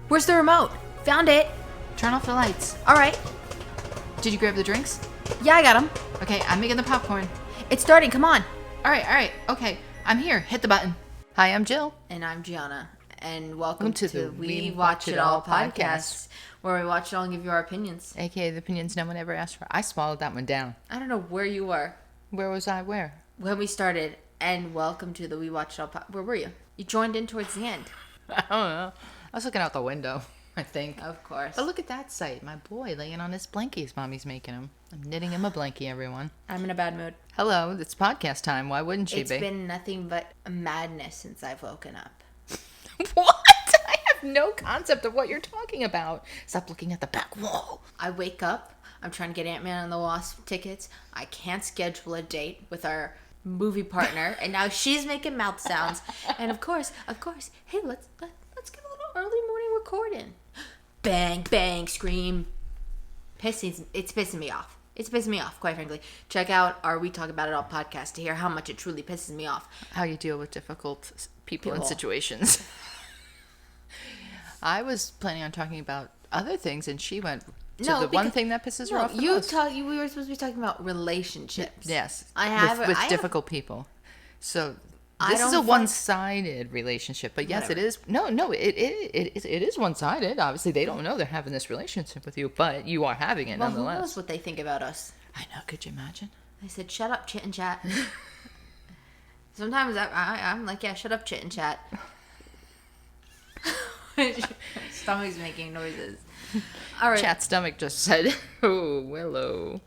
Where's the remote? Found it. Turn off the lights. All right. Did you grab the drinks? Yeah, I got them. Okay, I'm making the popcorn. It's starting. Come on. All right. Okay, I'm here. Hit the button. Hi, I'm Jill. And I'm Gianna. And welcome to the We Watch It All podcast, where we watch it all and give you our opinions. AKA the opinions no one ever asked for. I swallowed that one down. I don't know where you were. Where was I? Where? When we started. And welcome to the We Watch It All podcast. Where were you? You joined in towards the end. I don't know. I was looking out the window, I think. Of course. But look at that sight. My boy laying on his blankie as mommy's making him. I'm knitting him a blankie, everyone. I'm in a bad mood. Hello, it's podcast time. Why wouldn't she be? It's been nothing but madness since I've woken up. What? I have no concept of what you're talking about. Stop looking at the back wall. I wake up. I'm trying to get Ant-Man and the Wasp tickets. I can't schedule a date with our movie partner, and now she's making mouth sounds. And of course, hey, let's get a little early morning recording. Bang, bang, scream. It's pissing me off. It's pissing me off, quite frankly. Check out our We Talk About It All podcast to hear how much it truly pisses me off. How you deal with difficult people and situations. I was planning on talking about other things, and she went to one thing that pisses her off the most. We were supposed to be talking about relationships. Yes, with difficult people. So this is a one-sided relationship, but yes, Whatever. it is. No, it is one-sided. Obviously, they don't know they're having this relationship with you, but you are having it nonetheless. Who knows what they think about us? I know. Could you imagine? I said, "Shut up, chit and chat." Sometimes I'm like, "Yeah, shut up, chit and chat." Stomach's making noises. All right. Chat stomach just said, "Oh, hello."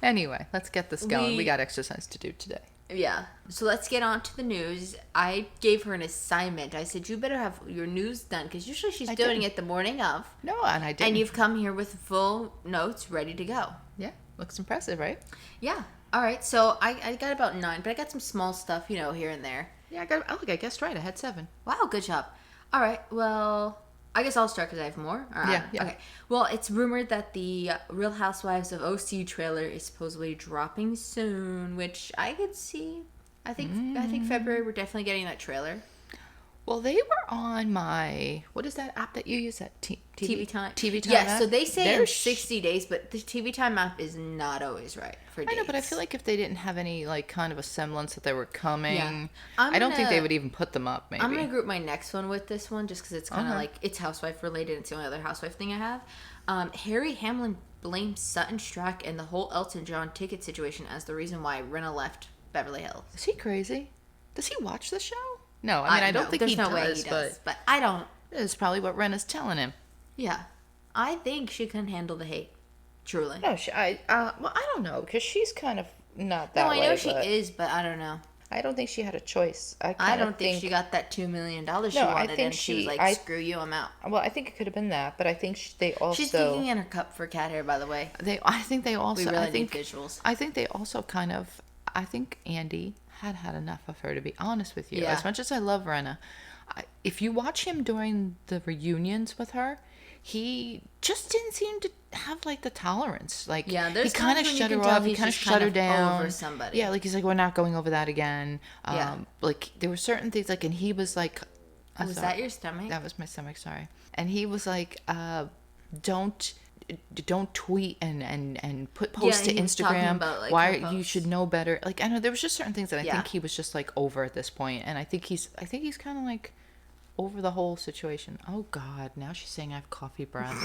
Anyway, let's get this going. We got exercise to do today. Yeah. So let's get on to the news. I gave her an assignment. I said, you better have your news done, because usually she's doing it the morning of. No, and I didn't. And you've come here with full notes ready to go. Yeah. Looks impressive, right? Yeah. All right. So I got about 9, but I got some small stuff, here and there. Yeah, I guessed right. I had 7. Wow, good job. All right. Well, I guess I'll start because I have more. Yeah. Okay. Well, it's rumored that the Real Housewives of OC trailer is supposedly dropping soon, which I could see. I think February we're definitely getting that trailer. Well, they were on what is that app that you use? That TV Time. TV Time. Yes, app? so they say in 60 days, but the TV Time app is not always right for dates. I know, but I feel like if they didn't have any kind of a semblance that they were coming, Yeah. I don't think they would even put them up. Maybe I'm gonna group my next one with this one just because it's kind of like it's housewife related. It's the only other housewife thing I have. Harry Hamlin blames Sutton Stracke and the whole Elton John ticket situation as the reason why Rinna left Beverly Hills. Is he crazy? Does he watch the show? No, I don't think there's he no does. Way he does, but I don't. It's probably what Ren is telling him. Yeah, I think she can handle the hate. Truly. No, I don't know, because she's kind of not that way. No, I know she is, but I don't know. I don't think she had a choice. I don't think she got that $2 million she wanted, and she was like, "Screw you, I'm out." Well, I think it could have been that, but I think they also. She's peeking in her cup for cat hair, by the way. I think they also. We really need visuals. I think they also kind of. I think Andy had enough of her, to be honest with you. Yeah. As much as I love Renna, if you watch him during the reunions with her, he just didn't seem to have the tolerance. There's he kind of shut her up. He kind of shut her down. Over somebody. Yeah, he's like, we're not going over that again. Yeah. There were certain things and he was like, was that your stomach? That was my stomach. Sorry. And he was like, don't tweet and post to Instagram. About, why you should know better. I know there was just certain things that I think he was just over at this point, and I think he's kind of over the whole situation. Oh God, now she's saying I have coffee breath.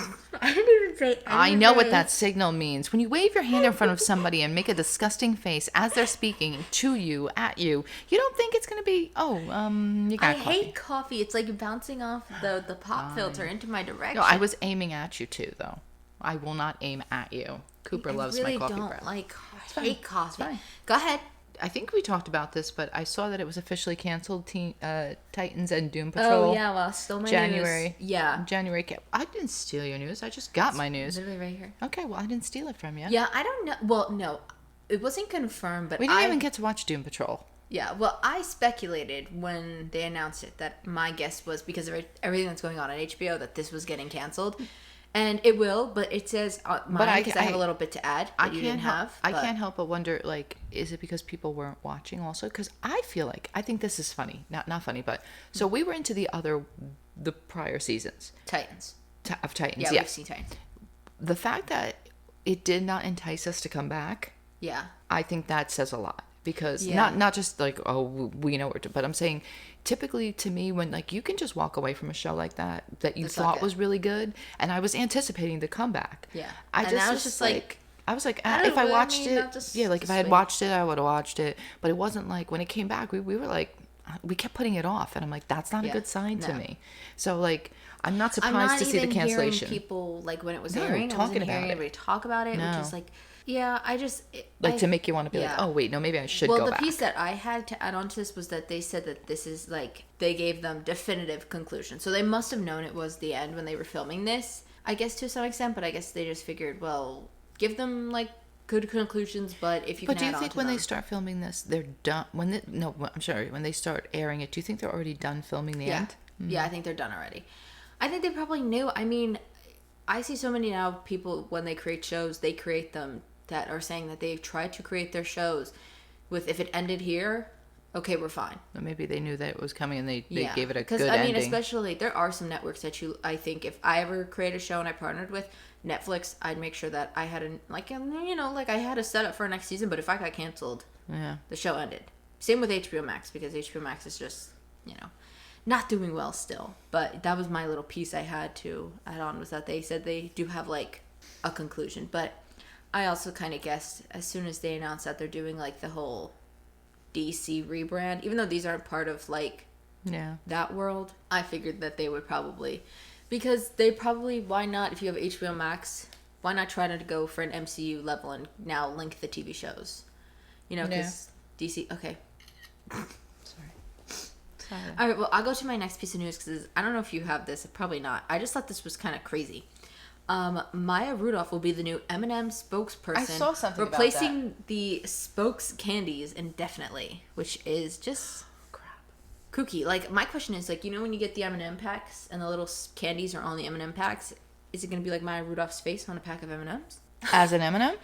I didn't even say anything. I know what that signal means. When you wave your hand in front of somebody and make a disgusting face as they're speaking to you, at you, you don't think it's going to be, you got coffee. I hate coffee. It's like bouncing off the pop filter into my direction. No, I was aiming at you too, though. I will not aim at you. Cooper loves my coffee breath. I hate coffee. Go ahead. I think we talked about this, but I saw that it was officially canceled. Titans and Doom Patrol. Oh yeah, well, still my January. News. Yeah, January. I didn't steal your news. I just got my news. Literally right here. Okay, well, I didn't steal it from you. Yeah, I don't know. Well, no, it wasn't confirmed, but we didn't even get to watch Doom Patrol. Yeah, well, I speculated when they announced it that my guess was because of everything that's going on at HBO that this was getting canceled. And it will, but it says mine because I have a little bit to add that you didn't have. I can't help but wonder, like, is it because people weren't watching also? Because I feel like, I think this is funny. Not funny, but... So we were into the prior seasons. Titans. Of Titans, yeah. We've seen Titans. The fact that it did not entice us to come back... Yeah. I think that says a lot. Because not just like, oh, we know but I'm saying typically to me when like you can just walk away from a show like that you thought was really good, and I was anticipating the comeback. Yeah. I was just like if I watched it, like if I had watched it, I would have watched it. But it wasn't like when it came back, we were like, we kept putting it off, and I'm like, that's not a good sign to me. So like, I'm not surprised to see the cancellation. People like when it was airing, talking about it. Everybody talk about it, which is like. Yeah, to make you want to be like, oh wait, no, maybe I should go back. Well, the piece that I had to add on to this was that they said that this is like they gave them definitive conclusion, so they must have known it was the end when they were filming this. I guess to some extent, but I guess they just figured, well, give them like good conclusions, but if you. But do you think when they start filming this, they're done? When they start airing it, do you think they're already done filming the end? Mm-hmm. Yeah, I think they're done already. I think they probably knew. I mean, I see so many now people when they create shows, they create them. That are saying that they've tried to create their shows with if it ended here, okay, we're fine. Well, maybe they knew that it was coming and they gave it a good ending. Because I mean, especially there are some networks that I think if I ever create a show and I partnered with Netflix, I'd make sure that I had I had a setup for next season. But if I got canceled, the show ended. Same with HBO Max because HBO Max is just not doing well still. But that was my little piece I had to add on was that they said they do have like a conclusion, but. I also kind of guessed as soon as they announced that they're doing like the whole DC rebrand, even though these aren't part of like that world, I figured that they would probably, because why not, if you have HBO Max, why not try to go for an MCU level and now link the TV shows? Because DC, okay. Sorry. All right, well, I'll go to my next piece of news because I don't know if you have this, probably not. I just thought this was kind of crazy. Maya Rudolph will be the new M&M spokesperson. I saw something replacing about that. The Spokes candies indefinitely, which is just crap. Kooky. Like, my question is, like, when you get the M&M packs and the little candies are on the M&M packs, is it going to be like Maya Rudolph's face on a pack of M&Ms? As an M&M?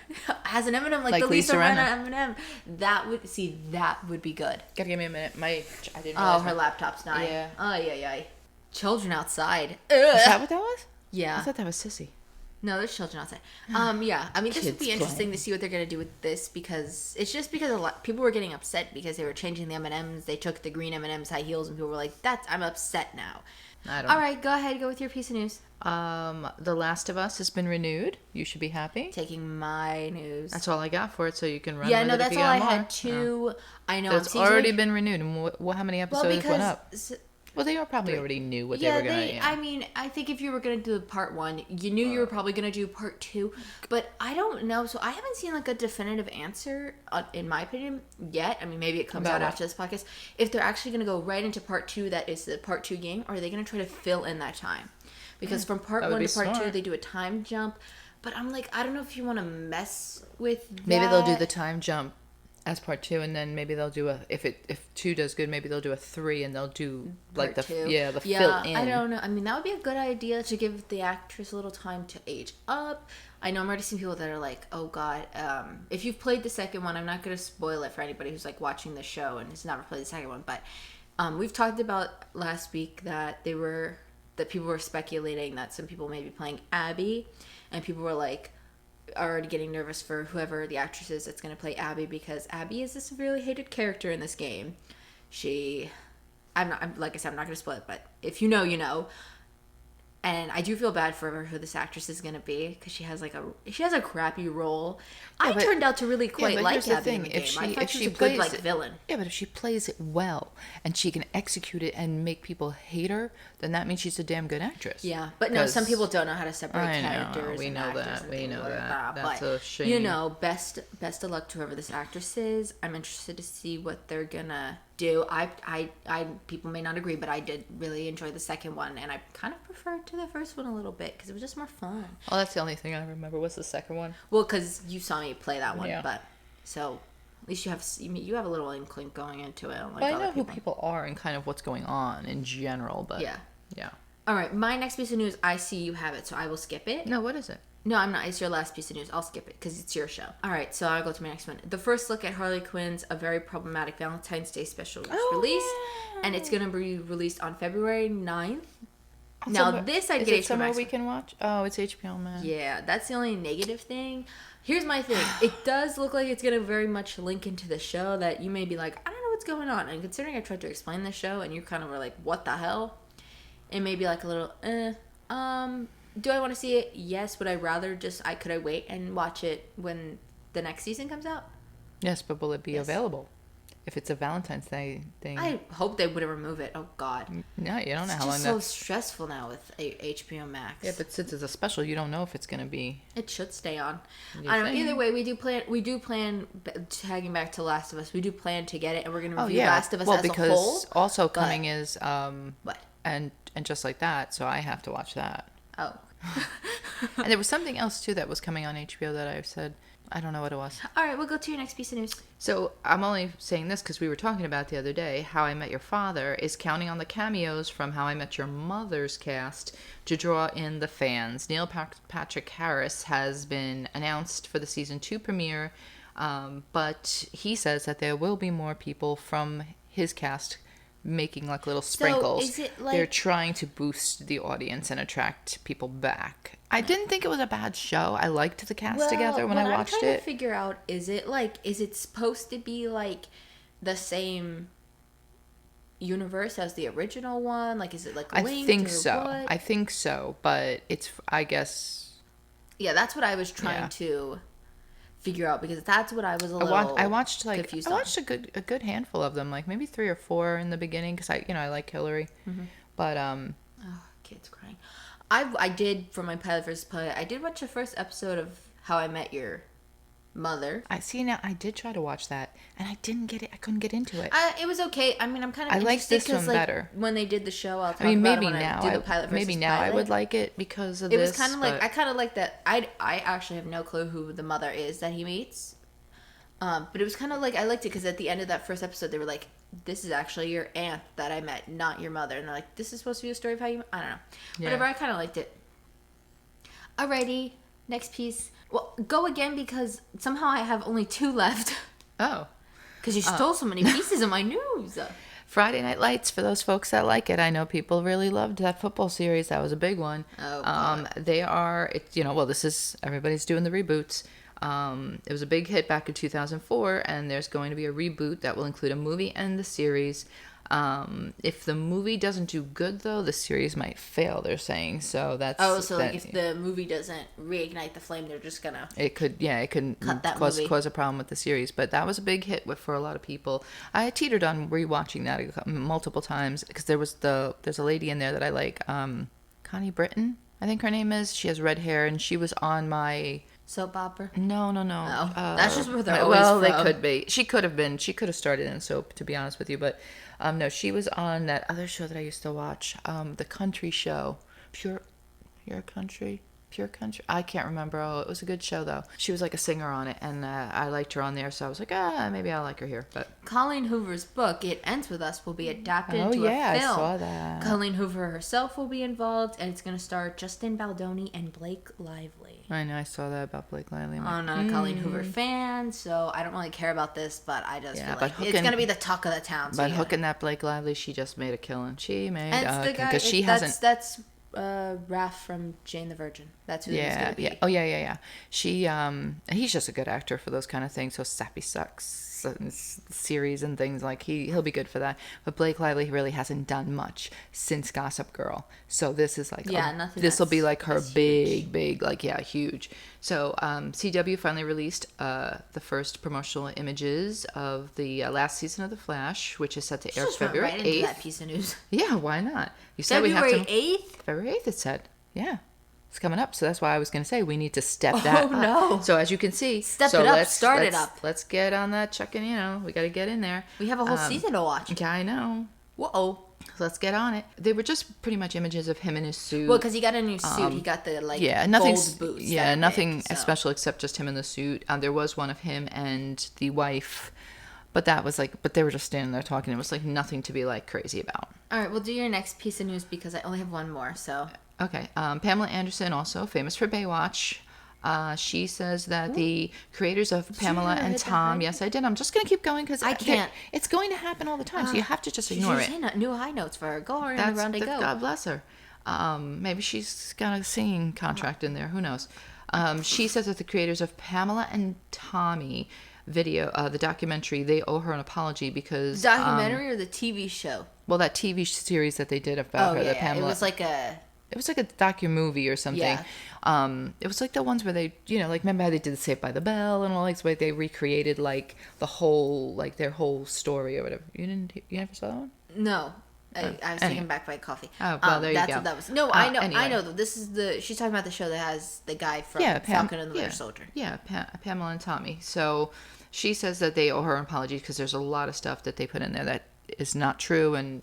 As an M&M, like the Lisa Rinna M&M. That would be good. Gotta give me a minute. I didn't realize her laptop's dying. Yeah. Oh, yeah. Children outside. Ugh. Is that what that was? Yeah. I thought that was Sissy. No, there's children outside. Yeah. I mean, this would be interesting to see what they're going to do with this because it's just because a lot people were getting upset because they were changing the M&Ms. They took the green M&Ms high heels and people were like, I'm upset now. All right, go ahead. Go with your piece of news. The Last of Us has been renewed. You should be happy. Taking my news. That's all I got for it, so you can run. Yeah, no, that's all I more. had too. I know. It's already been renewed. And how many episodes went up? Well, they probably already knew what they were going to do. I mean, I think if you were going to do part 1, you knew you were probably going to do part 2. But I don't know. So I haven't seen like a definitive answer, in my opinion, yet. I mean, maybe it comes out after this podcast. If they're actually going to go right into part 2, that is the part 2 game, or are they going to try to fill in that time? Because from part 1 to part 2, they do a time jump. But I'm like, I don't know if you want to mess with that. Maybe they'll do the time jump as part 2, and then maybe they'll do if 2 does good, maybe they'll do a 3 and they'll do like part 2. The fill in. I don't know. I mean, that would be a good idea to give the actress a little time to age up. I know I'm already seeing people that are like, oh god, if you've played the second one, I'm not going to spoil it for anybody who's like watching the show and has never played the second one, but we've talked about last week that people were speculating that some people may be playing Abby, and people were like already getting nervous for whoever the actress is that's going to play Abby, because Abby is a severely hated character in this game. Like I said, I'm not going to spoil it, but if you know, you know. And I do feel bad for who this actress is going to be, because she has a crappy role. I turned out to really quite like Abby in the game. I thought she was a good villain. Yeah, but if she plays it well and she can execute it and make people hate her, then that means she's a damn good actress. Yeah, but no, some people don't know how to separate characters. We know that. We know that. That's a shame. You know, best of luck to whoever this actress is. I'm interested to see what they're gonna do. I people may not agree, but I did really enjoy the second one, and I kind of preferred to the first one a little bit because it was just more fun. Oh, that's the only thing I remember was the second one. Well, because you saw me play that one, but so at least you have a little inkling going into it. But I know who people are and kind of what's going on in general. But yeah. All All right, my next piece of news, I see you have it, so I will skip it. No, what is it? No, I'm not. It's your last piece of news. I'll skip it because it's your show. All right, so I'll go to my next one. The first look at Harley Quinn's A Very Problematic Valentine's Day special was released, and it's going to be released on February 9th. Now, this I'd get HBO Max. Is it somewhere we can watch? Oh, it's HBO Max. Yeah, that's the only negative thing. Here's my thing. It does look like it's going to very much link into the show that you may be like, I don't know what's going on. And considering I tried to explain the show and you kind of were like, what the hell? It may be like a little, do I want to see it? Yes. Would I rather could I wait and watch it when the next season comes out? Yes, but will it be available? If it's a Valentine's Day thing. I hope they wouldn't remove it. Oh, God. No, you don't know how long it's just so stressful now with HBO Max. Yeah, but since it's a special, you don't know if it's going to be... It should stay on. I don't know. Either way, we do plan, tagging back to Last of Us, we do plan to get it, and we're going to review Last of Us as a whole. Because also coming is... what? And Just Like That, so I have to watch that. Oh. And there was something else, too, that was coming on HBO that I said... I don't know what it was. All right, we'll go to your next piece of news. So I'm only saying this because we were talking about the other day, How I Met Your Father is counting on the cameos from How I Met Your Mother's cast to draw in the fans. Neil Patrick Harris has been announced for the season 2 premiere, but he says that there will be more people from his cast making like little sprinkles. So is it like... They're trying to boost the audience and attract people back. I didn't think it was a bad show. I liked the cast together when I watched it. I'm trying to figure out, is it supposed to be like the same universe as the original one? Like, is it like linked? I think so. What? I think so, but it's, I guess... Yeah, that's what I was trying to figure out, because that's what I was a little I watched confused I watched a good handful of them, like maybe 3 or 4 in the beginning, because I like Hillary. Mm-hmm. But oh, kids crying. I did, for my pilot versus pilot, I did watch the first episode of How I Met Your Mother. I see now. I did try to watch that, and I didn't get it. I couldn't get into it. It was okay. I mean, I'm kind of. I like this one better. When they did the show, I'll talk about it when I do the pilot versus maybe now pilot. I would like it because of it this. It was kind of like I kind of like that. I actually have no clue who the mother is that he meets. But it was kind of like I liked it because at the end of that first episode, they were like, "This is actually your aunt that I met, not your mother." And they're like, "This is supposed to be a story of how you." I don't know. Yeah. Whatever. I kind of liked it. Alrighty, next piece. Well, go again because somehow I have only 2 left. Oh. Because you stole so many pieces of my news. Friday Night Lights, for those folks that like it. I know people really loved that football series. That was a big one. Oh, they are, this is, everybody's doing the reboots. It was a big hit back in 2004, and there's going to be a reboot that will include a movie and the series. If the movie doesn't do good, though, the series might fail, they're saying. So that's... Oh, so like if the movie doesn't reignite the flame, they're just gonna... It could cause a problem with the series. But that was a big hit for a lot of people. I teetered on rewatching that multiple times, because there's a lady in there that I like, Connie Britton, I think her name is. She has red hair, and she was on my... Soap opera? No. Oh, that's just where they're always from. Well, they could be. She could have been. She could have started in soap, to be honest with you. But no, she was on that other show that I used to watch, the country show, Pure Country. I can't remember. Oh, it was a good show though. She was like a singer on it, and I liked her on there. So I was like, maybe I'll like her here. But Colleen Hoover's book, It Ends With Us, will be adapted into a film. I saw that. Colleen Hoover herself will be involved, and it's going to star Justin Baldoni and Blake Lively. I know. I saw that about Blake Lively. I'm not a Colleen Hoover fan, so I don't really care about this, but I just feel like it's going to be the talk of the town. So but hooking that Blake Lively, she just made a killing. She made a killing. Because she hasn't... That's Raph from Jane the Virgin. That's who he's gonna be. Yeah. Oh yeah. She he's just a good actor for those kind of things. So Sappy Sucks series and things, like he'll be good for that. But Blake Lively really hasn't done much since Gossip Girl. So this is like this will be like her big like huge. So CW finally released the first promotional images of the last season of The Flash, which is set to air February 8th. Right into that piece of news. Yeah, why not? You said February 8th? February 8th, it said. Yeah. It's coming up, so that's why I was going to say we need to step that up. No. So as you can see... Step it up, start it up. Let's get on that chucking, we got to get in there. We have a whole season to watch. Yeah, I know. Whoa. So let's get on it. They were just pretty much images of him in his suit. Well, because he got a new suit. He got the, gold boots. Yeah, nothing special except just him in the suit. There was one of him and the wife But that was like, but they were just standing there talking. It was like nothing to be like crazy about. All right, we'll do your next piece of news because I only have one more. So okay, Pamela Anderson, also famous for Baywatch. She says that the creators of Pamela and Tom. Yes, I did. I'm just gonna keep going because I can't. It's going to happen all the time, so you have to just ignore it. New high notes for her. Go around go. God bless her. Maybe she's got a singing contract in there. Who knows? She says that the creators of Pamela and Tommy video, the documentary, they owe her an apology because... The documentary or the TV show? Well, that TV series that they did about her, Pamela... It was like a... It was like a docu-movie or something. Yeah. It was like the ones where they, like, remember how they did Saved by the Bell and all, like, where they recreated, like, the whole, like, their whole story or whatever. You never saw that one? No. I was taken back by coffee. Oh, well, there you go. That's what that was. No, I know. Anyway. I know. This is she's talking about the show that has the guy from Falcon and the Winter Soldier. Yeah, Pamela and Tommy. So she says that they owe her an apology because there's a lot of stuff that they put in there that is not true. And,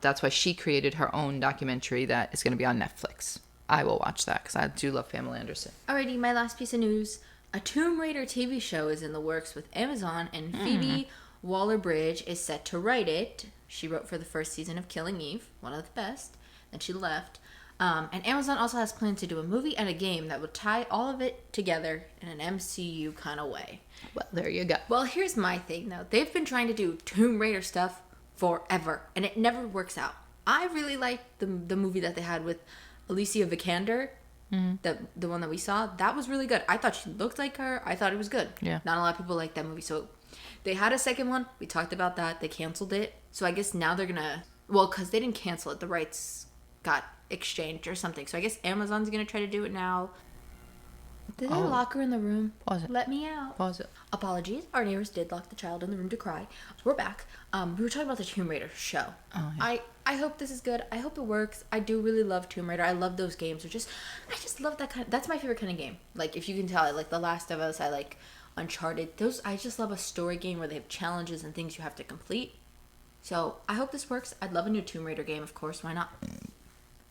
that's why she created her own documentary that is going to be on Netflix. I will watch that because I do love Pamela Anderson. Alrighty, my last piece of news. A Tomb Raider TV show is in the works with Amazon, and Phoebe Waller-Bridge is set to write it. She wrote for the first season of Killing Eve, one of the best. Then she left. And Amazon also has plans to do a movie and a game that would tie all of it together in an MCU kind of way. Well, there you go. Well, here's my thing, though. They've been trying to do Tomb Raider stuff forever, and it never works out. I really liked the movie that they had with Alicia Vikander, the one that we saw. That was really good. I thought she looked like her. I thought it was good. Yeah. Not a lot of people like that movie, so they had a second one. We talked about that. They canceled it. So I guess now they're gonna... Well, because they didn't cancel it. The rights got exchanged or something. So I guess Amazon's gonna try to do it now. Did they lock her in the room? Pause it. Let me out. Pause it. Apologies. Our neighbors did lock the child in the room to cry. So we're back. We were talking about the Tomb Raider show. Oh, yeah. I hope this is good. I hope it works. I do really love Tomb Raider. I love those games. I just love that kind. That's my favorite kind of game. Like, if you can tell, I like The Last of Us. I like Uncharted. Those, I just love a story game where they have challenges and things you have to complete. So I hope this works. I'd love a new Tomb Raider game, of course. Why not?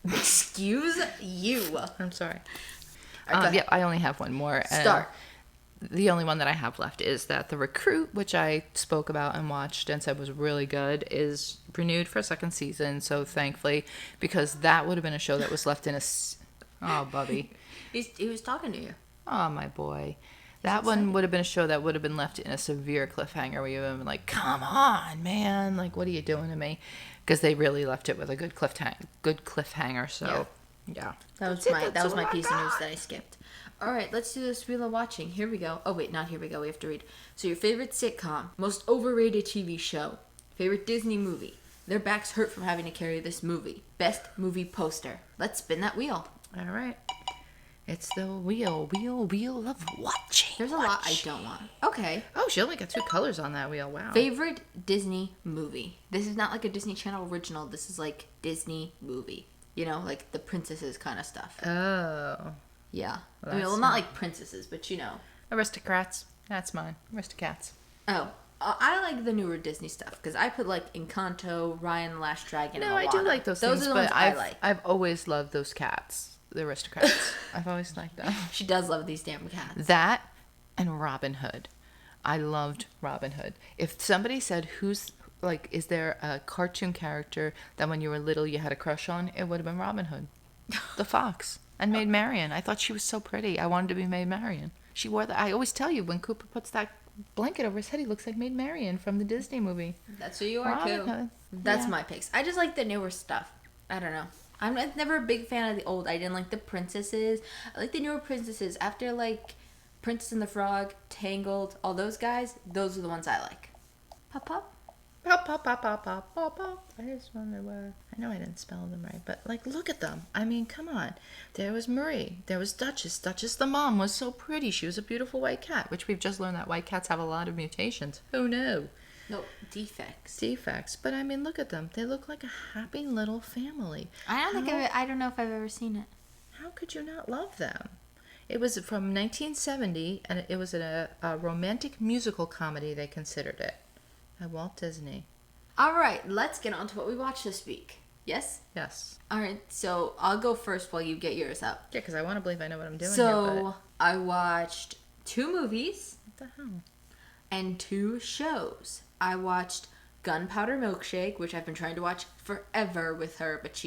Excuse you. I'm sorry. Right, I only have one more. Start. The only one that I have left is that The Recruit, which I spoke about and watched and said was really good, is renewed for a second season. So thankfully, because that would have been a show that was left in a... Oh, Bubby. He was talking to you. Oh, my boy. That one would have been a show that would have been left in a severe cliffhanger where you would have been like, come on, man. Like, what are you doing to me? Because they really left it with a good cliffhanger. So, yeah. That was my piece of news that I skipped. All right, let's do this Wheel of Watching. Here we go. Oh, wait, not here we go. We have to read. So your favorite sitcom, most overrated TV show, favorite Disney movie. Their backs hurt from having to carry this movie. Best movie poster. Let's spin that wheel. All right. It's the wheel of watching. There's a lot I don't want. Okay. Oh, she only got 2 colors on that wheel. Wow. Favorite Disney movie. This is not like a Disney Channel original. This is like Disney movie. Like the princesses kind of stuff. Oh. Yeah. Well, not like princesses, but Aristocrats. That's mine. Aristocats. Oh. I like the newer Disney stuff because I put like Encanto, Raya and the Last Dragon. No, I do like those things, are the ones I like. I've always loved those cats. The Aristocrats. I've always liked them. She does love these damn cats. That and Robin Hood. I loved Robin Hood. If somebody said is there a cartoon character that when you were little you had a crush on, it would have been Robin Hood. The fox. And Maid Marian. I thought she was so pretty. I wanted to be Maid Marian. She wore that. I always tell you, when Cooper puts that blanket over his head, he looks like Maid Marian from the Disney movie. That's who you are, Robin too. Hood. That's my picks. I just like the newer stuff. I don't know. I'm never a big fan of the old. I didn't like the princesses. I like the newer princesses. After, like, Princess and the Frog, Tangled, all those guys, those are the ones I like. Pop, pop. Pop, pop, pop, pop, pop, pop, pop. I just wonder where... I know I didn't spell them right, but, like, look at them. I mean, come on. There was Marie. There was Duchess. Duchess the mom was so pretty. She was a beautiful white cat, which we've just learned that white cats have a lot of mutations. Who knew? No, defects. Defects. But, I mean, look at them. They look like a happy little family. I don't know if I've ever seen it. How could you not love them? It was from 1970, and it was a romantic musical comedy, they considered it. By Walt Disney. All right, let's get on to what we watched this week. Yes? Yes. All right, so I'll go first while you get yours up. Yeah, because I want to believe I know what I'm doing here. So, I watched 2 movies. What the hell? And 2 shows. I watched Gunpowder Milkshake, which I've been trying to watch forever with her, but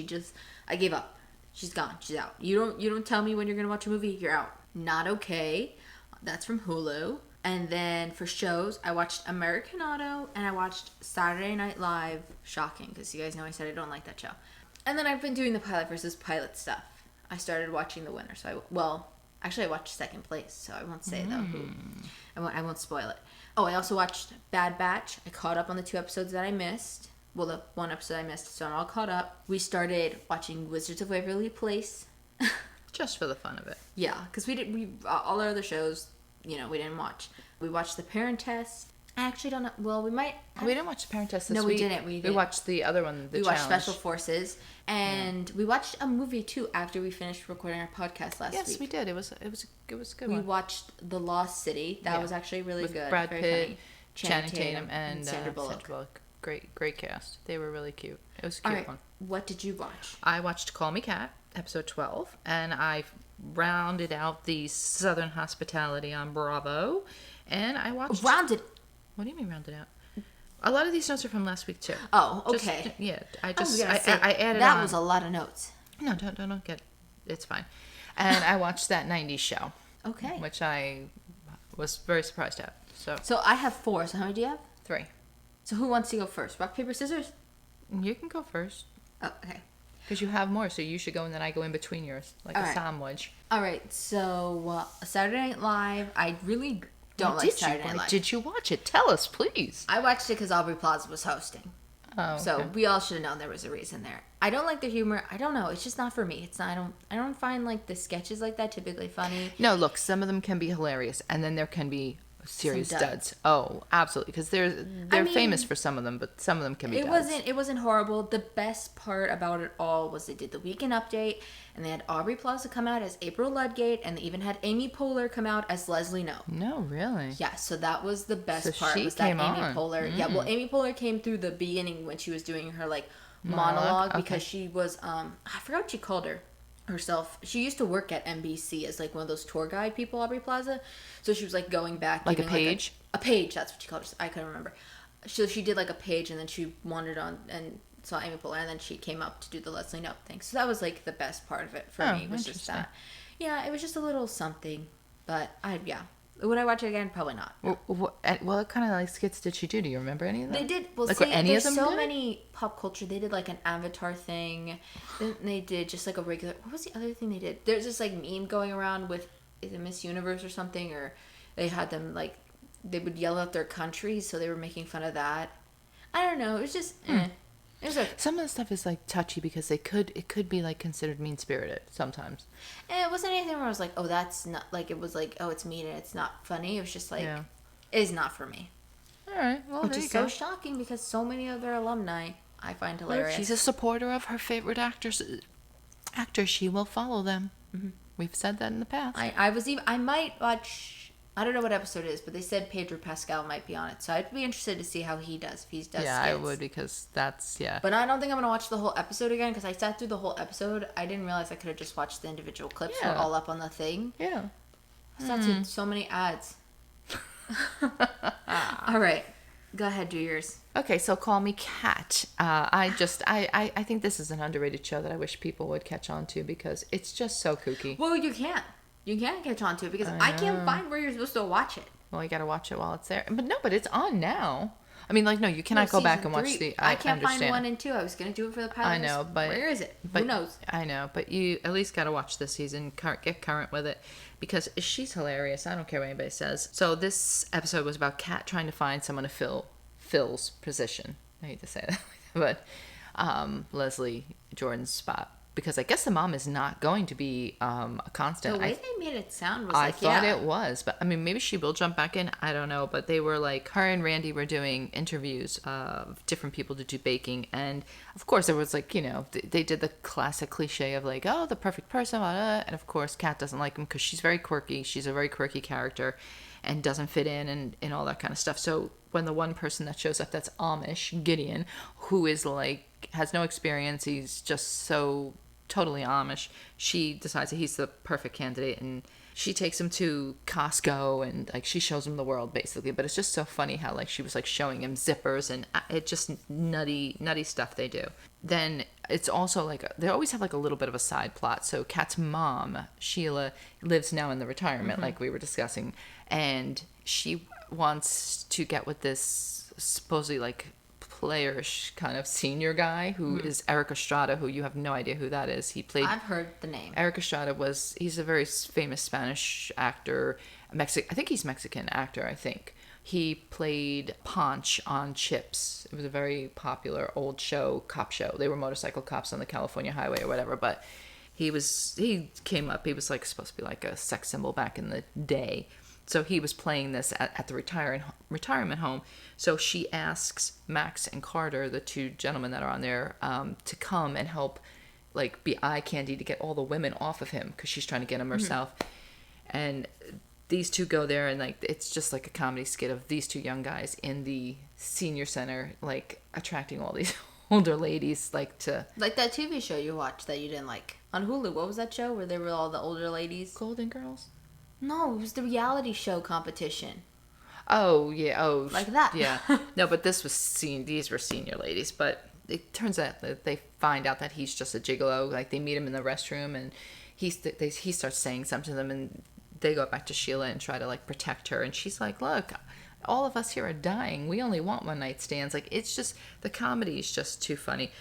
I gave up. She's gone. She's out. You don't tell me when you're gonna watch a movie. You're out. Not Okay. That's from Hulu. And then for shows, I watched Americanado and I watched Saturday Night Live. Shocking, because you guys know I said I don't like that show. And then I've been doing the pilot versus pilot stuff. I started watching the winner. Actually, I watched second place, so I won't say though who. I won't spoil it. Oh, I also watched Bad Batch. I caught up on the 2 episodes that I missed. Well, the 1 episode I missed, so I'm all caught up. We started watching Wizards of Waverly Place. Just for the fun of it. Yeah, because all our other shows, we didn't watch. We watched The Parent Test. I actually don't know. Well, we might. We didn't watch The Parent Test this week. We didn't. We watched the other one, The Challenge. We watched Special Forces. And we watched a movie, too, after we finished recording our podcast last week. Yes, we did. It was a good one. We watched The Lost City. That was actually really with good. Brad Very Pitt, funny. Channing Tatum, and Sandra Bullock. Great cast. They were really cute. It was a cute one. What did you watch? I watched Call Me Kat, episode 12, and I rounded out the Southern Hospitality on Bravo, and I watched... Rounded? What do you mean rounded out? A lot of these notes are from last week, too. Oh, okay. I added that on. was a lot of notes. No, don't get... It's fine. And I watched That 90s Show. Okay. Which I was very surprised at. So I have 4. So how many do you have? 3. So who wants to go first? Rock, paper, scissors? You can go first. Oh, okay. Because you have more, so you should go and then I go in between yours, like a sandwich. All right, so Saturday Night Live, I really don't like Saturday Night Live. Did you watch it? Tell us, please. I watched it because Aubrey Plaza was hosting. Oh, okay. So we all should have known there was a reason there. I don't like the humor. I don't know. It's just not for me. It's not. I don't find like the sketches like that typically funny. No, look, some of them can be hilarious, and then there can be serious duds. Oh, absolutely, because they're famous for some of them, but some of them can be duds. It wasn't horrible. The best part about it all was they did the weekend update, and they had Aubrey Plaza come out as April Ludgate, and they even had Amy Poehler come out as Leslie Knope. No, really? Yeah, so that was the best part. She was that came Amy on. Poehler. Yeah, well, Amy Poehler came through the beginning when she was doing her like monologue because she was I forgot what she called herself. She used to work at NBC as like one of those tour guide people, Aubrey Plaza. So she was like going back, like a page. A page. That's what she called it. I couldn't remember. So she did like a page, and then she wandered on and saw Amy Poehler, and then she came up to do the Leslie Knope thing. So that was like the best part of it for me. Was just that. Yeah, it was just a little something, but would I watch it again? Probably not. What kind of like skits did she do? Do you remember any of them? They did. Well, like, see, any there's of them so did? many pop culture. They did like an Avatar thing. Then they did just like a regular. What was the other thing they did? There's this like meme going around with is it Miss Universe or something, or they had them like they would yell out their countries, so they were making fun of that. I don't know. It was just. It was some of the stuff is like touchy because it could be like considered mean spirited sometimes. And it wasn't anything where I was like, oh, that's not like it was like, oh, it's mean and it's not funny. It was just like, it is not for me. All right, well, which is so shocking because so many of their alumni I find hilarious. Well, she's a supporter of her favorite actors. She will follow them. Mm-hmm. We've said that in the past. I might watch. I don't know what episode it is, but they said Pedro Pascal might be on it. So I'd be interested to see how he does, if he does Yeah, skits. I would, because that's, But I don't think I'm going to watch the whole episode again, because I sat through the whole episode. I didn't realize I could have just watched the individual clips. We're all up on the thing. Yeah. I sat through so many ads. All right. Go ahead, do yours. Okay, so Call Me Kat. I think this is an underrated show that I wish people would catch on to, because it's just so kooky. Well, you can't. You can't catch on to it because I can't find where you're supposed to watch it. Well, you got to watch it while it's there. But it's on now. I mean, like, no, you cannot go back and watch the... I can't find 1 and 2. I was going to do it for the pilot. I know, but... Where is it? Who knows? I know, but you at least got to watch this season. Get current with it. Because she's hilarious. I don't care what anybody says. So this episode was about Kat trying to find someone to fill Phil's position. I hate to say that. But Leslie Jordan's spot. Because I guess the mom is not going to be a constant. The way they made it sound was I thought it was. But, I mean, maybe she will jump back in. I don't know. But they were like, her and Randy were doing interviews of different people to do baking. And, of course, there was like, they did the classic cliche of like, oh, the perfect person. Blah, blah. And, of course, Kat doesn't like him because she's very quirky. She's a very quirky character and doesn't fit in and all that kind of stuff. So when the one person that shows up that's Amish, Gideon, who is like, has no experience, he's just so... totally Amish, she decides that he's the perfect candidate, and she takes him to Costco and like she shows him the world basically. But it's just so funny how like she was like showing him zippers and it just nutty stuff they do. Then it's also like they always have like a little bit of a side plot. So Kat's mom, Sheila, lives now in the retirement like we were discussing, and she wants to get with this supposedly like playerish kind of senior guy who is Eric Estrada, who you have no idea who that is. He played. I've heard the name. Eric Estrada he's a very famous Spanish actor. I think he's Mexican actor. I think he played Ponch on Chips. It was a very popular old cop show. They were motorcycle cops on the California highway or whatever. But he came up. He was like supposed to be like a sex symbol back in the day. So he was playing this at the retirement home. So she asks Max and Carter, the two gentlemen that are on there, to come and help, like, be eye candy to get all the women off of him because she's trying to get him herself. And these two go there, and like it's just like a comedy skit of these two young guys in the senior center, like attracting all these older ladies, like that TV show you watched that you didn't like on Hulu. What was that show where they were all the older ladies? Golden Girls. No, it was the reality show competition. Oh, yeah. Oh, like that. Yeah. No, but these were senior ladies. But it turns out that they find out that he's just a gigolo. Like, they meet him in the restroom, and he starts saying something to them, and they go back to Sheila and try to, like, protect her. And she's like, look, all of us here are dying. We only want one night stands. Like, it's just, the comedy is just too funny.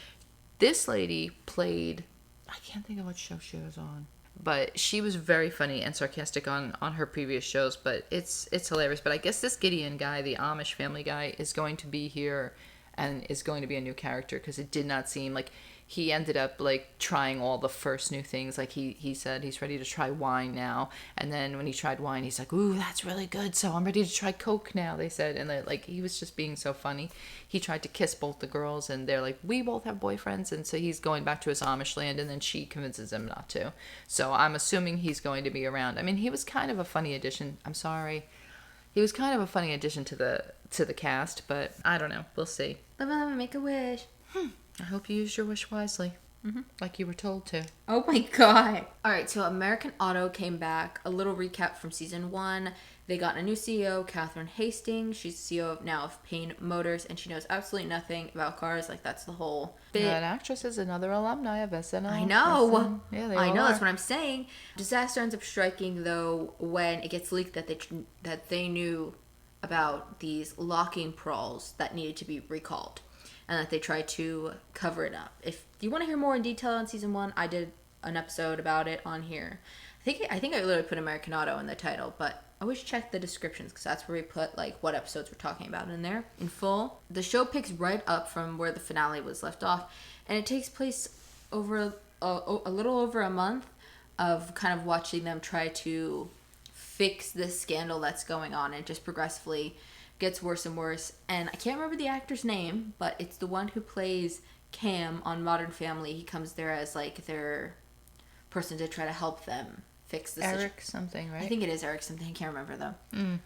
This lady played, I can't think of what show she was on. But she was very funny and sarcastic on her previous shows, but it's hilarious. But I guess this Gideon guy, the Amish family guy, is going to be here and is going to be a new character because it did not seem like he ended up like trying all the first new things. Like he said he's ready to try wine now, and then when he tried wine, he's like, "Ooh, that's really good. So I'm ready to try Coke now." They said, and like he was just being so funny. He tried to kiss both the girls, and they're like, "We both have boyfriends," and so he's going back to his Amish land, and then she convinces him not to. So I'm assuming he's going to be around. I mean, he was kind of a funny addition. I'm sorry. He was kind of a funny addition to the cast, but I don't know. We'll see. Live and make a wish. I hope you used your wish wisely, like you were told to. Oh my god. All right, so American Auto came back. A little recap from season 1. They got a new CEO, Catherine Hastings. She's CEO now of Payne Motors, and she knows absolutely nothing about cars. Like, that's the whole bit. That actress is another alumni of SNL. I know. Yeah, they I know. are. That's what I'm saying. Disaster ends up striking, though, when it gets leaked that they knew about these locking prawls that needed to be recalled, and that they tried to cover it up. If you want to hear more in detail on season 1, I did an episode about it on here. I think I literally put American Auto in the title, but always check the descriptions because that's where we put like what episodes we're talking about in there in full. The show picks right up from where the finale was left off, and it takes place over a little over a month of kind of watching them try to fix this scandal that's going on, and just progressively gets worse and worse. And I can't remember the actor's name, but it's the one who plays Cam on Modern Family. He comes there as like their person to try to help them fix the Eric something, right? I think it is Eric something. I can't remember though.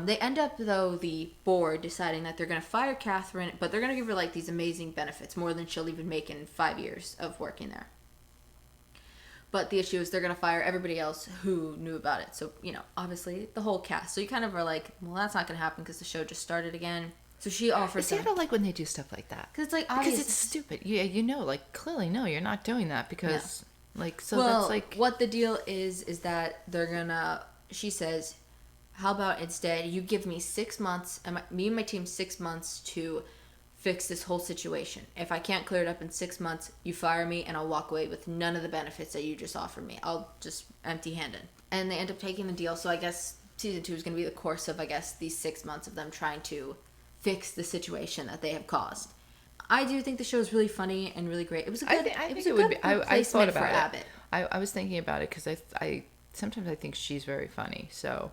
They end up, though, the board deciding that they're going to fire Catherine, but they're going to give her like these amazing benefits, more than she'll even make in 5 years of working there. But the issue is they're going to fire everybody else who knew about it. So, you know, obviously the whole cast. So you kind of are like, well, that's not going to happen because the show just started again. So she offers See, I don't like when they do stuff like that. Because it's like, obvious. Because it's stupid. Yeah, you know, like, clearly, no, you're not doing that because, like, so well, that's like... what the deal is that they're going to, she says, how about instead you give me 6 months, and me and my team 6 months to fix this whole situation. If I can't clear it up in 6 months, you fire me and I'll walk away with none of the benefits that you just offered me. I'll just empty-handed. And they end up taking the deal. So I guess season 2 is going to be the course of, I guess, these 6 months of them trying to fix the situation that they have caused. I do think the show is really funny and really great. It was a good, I it was think a it would good be. I thought about for it. Abbott. I was thinking about it because I sometimes I think she's very funny. So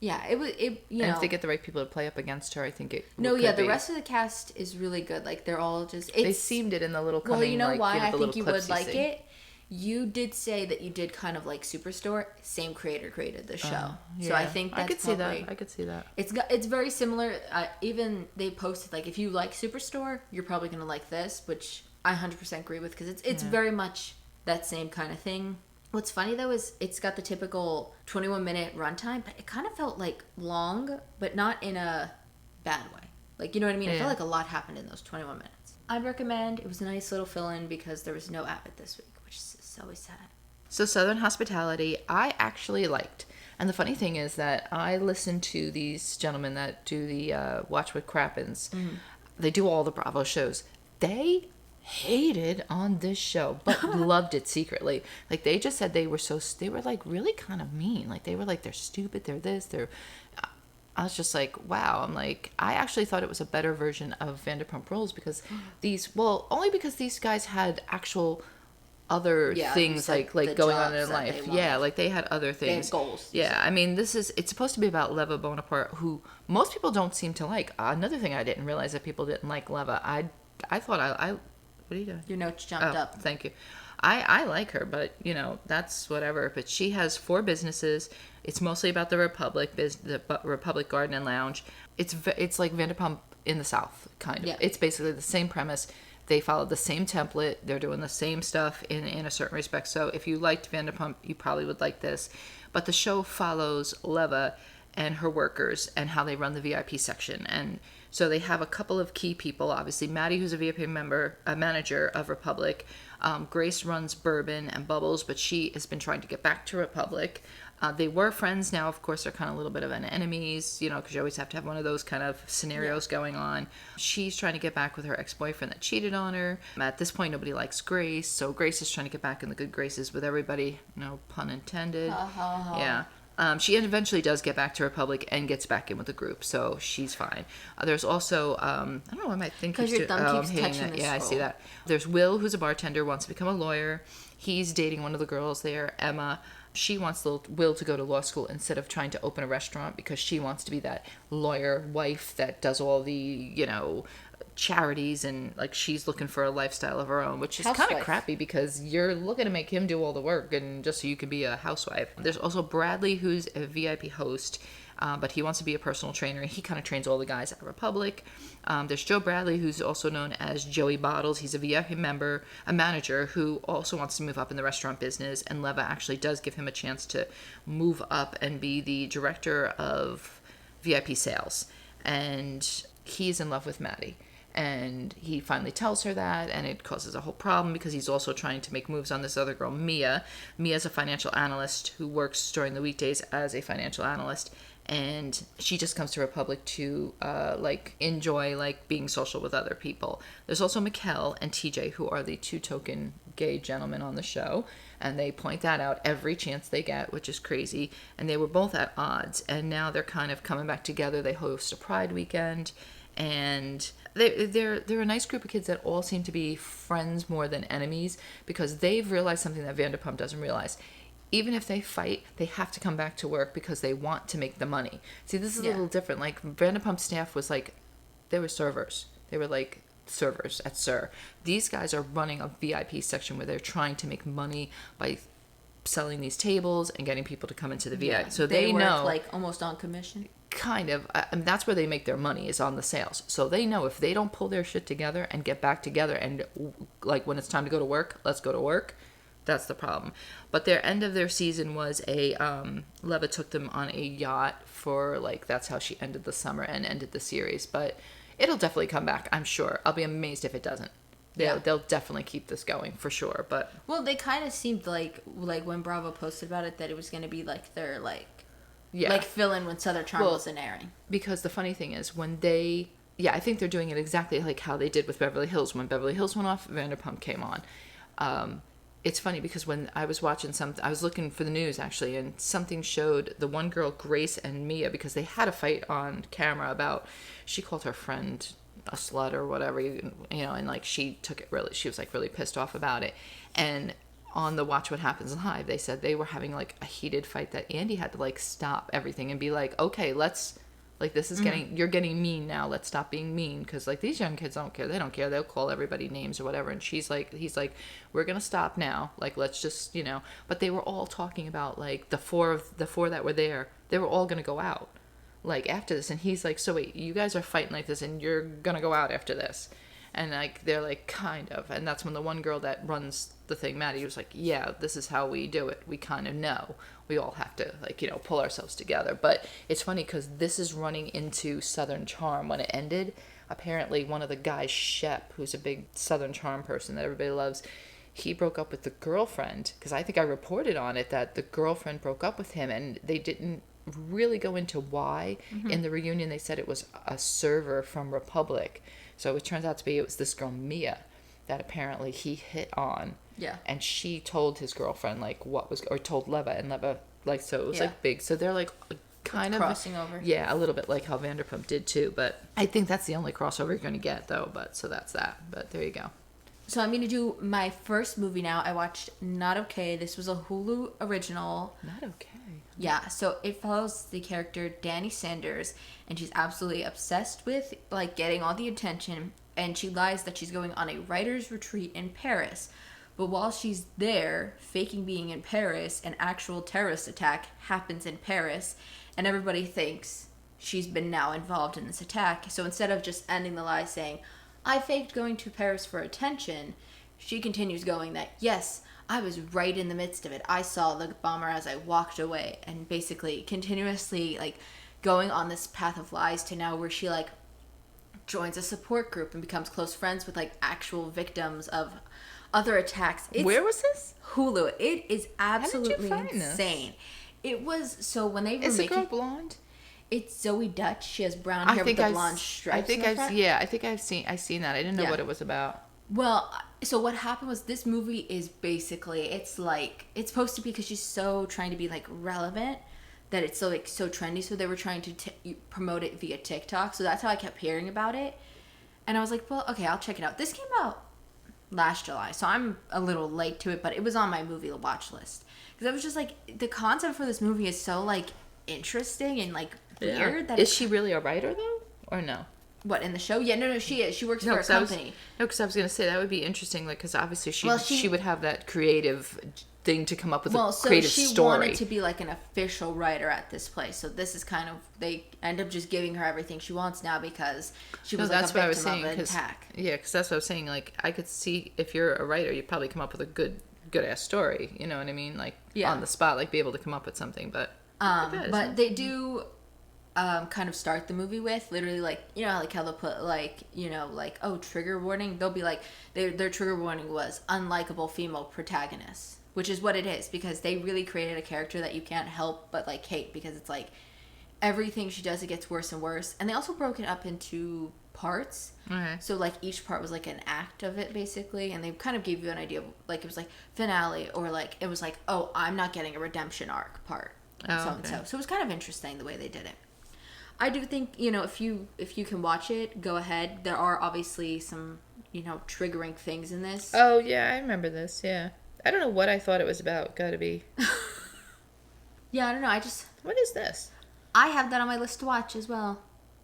yeah, you and know, if they get the right people to play up against her, I think it. The rest of the cast is really good. Like, they're all just. They seemed it in the little. Well, you know like, why I the think you would like see. it. You did say that you did kind of like Superstore. Same creator created the show, so I think that's I could see that. I could see that. It's very similar. Even they posted like, if you like Superstore, you're probably gonna like this, which I 100% agree with because it's very much that same kind of thing. What's funny though is it's got the typical 21-minute runtime, but it kind of felt like long, but not in a bad way. Like, you know what I mean? I felt like a lot happened in those 21 minutes. I'd recommend. It was a nice little fill-in because there was no Abbott this week, which is always sad. So Southern Hospitality, I actually liked. And the funny thing is that I listened to these gentlemen that do the Watch What Crappens. Mm-hmm. They do all the Bravo shows. They hated on this show, but loved it secretly. Like, they just said they were like really kind of mean. Like, they were like, they're stupid, they're this, they're... I was just like, wow. I'm like, I actually thought it was a better version of Vanderpump Rules because only because these guys had actual other things like going on in life. Yeah, like they had other things. They had goals. Yeah, I mean, it's supposed to be about Leva Bonaparte, who most people don't seem to like. Another thing I didn't realize that people didn't like Leva. I thought I what are you doing? Your notes jumped up. Thank you. I like her, but that's whatever. But she has 4 businesses. It's mostly about the Republic Garden and Lounge. It's like Vanderpump in the South, kind of. Yeah. It's basically the same premise. They follow the same template. They're doing the same stuff in a certain respect. So if you liked Vanderpump, you probably would like this. But the show follows Leva and her workers and how they run the VIP section. And so they have a couple of key people. Obviously, Maddie, who's a VIP manager of Republic. Grace runs Bourbon and Bubbles, but she has been trying to get back to Republic. They were friends. Now, of course, they're kind of a little bit of an enemies, because you always have to have one of those kind of scenarios going on. She's trying to get back with her ex-boyfriend that cheated on her. At this point, nobody likes Grace, so Grace is trying to get back in the good graces with everybody. No pun intended. Yeah. She eventually does get back to Republic and gets back in with the group, so she's fine. There's also, I don't know, I might think... Because your thumb keeps touching this. Yeah, I see that. There's Will, who's a bartender, wants to become a lawyer. He's dating one of the girls there, Emma. She wants Will to go to law school instead of trying to open a restaurant because she wants to be that lawyer wife that does all the, charities, and like she's looking for a lifestyle of her own, which is kind of crappy because you're looking to make him do all the work and just so you can be a housewife. There's also Bradley, who's a VIP host, but he wants to be a personal trainer. He kind of trains all the guys at Republic. There's Joe Bradley, who's also known as Joey Bottles. He's a VIP a manager who also wants to move up in the restaurant business, and Leva actually does give him a chance to move up and be the director of VIP sales. And he's in love with Maddie. And he finally tells her that, and it causes a whole problem because he's also trying to make moves on this other girl, Mia. Mia's a financial analyst who works during the weekdays as a financial analyst, and she just comes to Republic to enjoy being social with other people. There's also Mikkel and TJ, who are the 2 token gay gentlemen on the show, and they point that out every chance they get, which is crazy. And they were both at odds, and now they're kind of coming back together. They host a Pride weekend, and they're a nice group of kids that all seem to be friends more than enemies because they've realized something that Vanderpump doesn't realize. Even if they fight, they have to come back to work because they want to make the money. See, this is a little different. Like, Vanderpump staff was they were servers. They were servers at Sir. These guys are running a VIP section where they're trying to make money by selling these tables and getting people to come into the VIP. So they know, almost on commission. Kind of. I mean, that's where they make their money, is on the sales. So they know if they don't pull their shit together and get back together and when it's time to go to work, let's go to work. That's the problem. But their end of their season was Leva took them on a yacht for that's how she ended the summer and ended the series. But it'll definitely come back, I'm sure. I'll be amazed if it doesn't. They'll definitely keep this going for sure. But they kind of seemed like when Bravo posted about it that it was going to be their fill in when Southern Charm wasn't airing. Because the funny thing is when I think they're doing it exactly like how they did with Beverly Hills. When Beverly Hills went off, Vanderpump came on. It's funny because when I was watching I was looking for the news actually, and something showed the one girl, Grace and Mia, because they had a fight on camera about, she called her friend a slut or whatever, and she took it really, she was really pissed off about it. And on the Watch What Happens Live, they said they were having a heated fight that Andy had to stop everything and be okay, let's this is you're getting mean now, let's stop being mean, because these young kids don't care, they'll call everybody names or whatever. And he's we're gonna stop now, let's just but they were all talking about the four that were there, they were all gonna go out after this, and he's so wait, you guys are fighting like this and you're gonna go out after this. And like they're like kind of, and that's when the one girl that runs the thing, Maddie, was like, yeah, this is how we do it. We kind of know. We all have to like, you know, pull ourselves together. But it's funny because this is running into Southern Charm. When it ended, apparently one of the guys, Shep, who's a big Southern Charm person that everybody loves, he broke up with the girlfriend, because I think I reported on it that the girlfriend broke up with him, and they didn't really go into why. In the reunion they said it was a server from Republic. So it turns out to be it was this girl Mia that apparently he hit on. Yeah. And she told his girlfriend like what was, or told Leva, and Leva like, so it was like big. So they're like kind of crossing over. Yeah, a little bit like how Vanderpump did too. But I think that's the only crossover you're going to get though. But so that's that. But there you go. So I'm going to do my first movie now. I watched Not Okay. This was a Hulu original. Not Okay. Yeah, so it follows the character Danny Sanders, and she's absolutely obsessed with like getting all the attention, and she lies that she's going on a writer's retreat in Paris. But while she's there, faking being in Paris, an actual terrorist attack happens in Paris, and everybody thinks she's been now involved in this attack. So instead of just ending the lie saying, I faked going to Paris for attention, she continues going that, yes, I was right in the midst of it. I saw the bomber as I walked away, and basically continuously like going on this path of lies to now where she like joins a support group and becomes close friends with like actual victims of other attacks. Where was this? Hulu. It is absolutely How did you find insane. It was, so when they were Is the making, girl blonde? it's Zoe Dutch. She has brown hair with the blonde stripes. I think in the front. I think I've seen that. I didn't know what it was about. Well, so what happened was this movie is basically, it's like, it's supposed to be because she's so trying to be like relevant that it's so like so trendy. So they were trying to promote it via TikTok. So that's how I kept hearing about it. And I was like, well, okay, I'll check it out. This came out last July, so I'm a little late to it, but it was on my movie watch list. Because I was just like, the concept for this movie is so like interesting and like weird. That Is she really a writer though? Or no? What, in the show? Yeah, no, she is. She works for a company. Because I was going to say that would be interesting, like, because obviously she would have that creative thing to come up with a creative story. She wanted to be like an official writer at this place. So this is kind of, they end up just giving her everything she wants now because she was like a victim of an attack. Yeah, because that's what I was saying. Like, I could see if you're a writer, you'd probably come up with a good ass story. You know what I mean? Like, on the spot, like, be able to come up with something. But they do kind of start the movie with literally like, you know, like how they'll put like, you know, like, oh, trigger warning. They'll be like, their trigger warning was unlikable female protagonist, which is what it is, because they really created a character that you can't help but like hate, because it's like everything she does, it gets worse and worse. And they also broke it up into parts. Okay. So like each part was like an act of it basically, and they kind of gave you an idea of like, it was like finale, or like it was like, oh, I'm not getting a redemption arc part. So it was kind of interesting the way they did it. I do think, you know, if you can watch it, go ahead. There are obviously some, you know, triggering things in this. Oh yeah, I remember this. Yeah, I don't know what I thought it was about. Gotta be. Yeah, I don't know. What is this? I have that on my list to watch as well.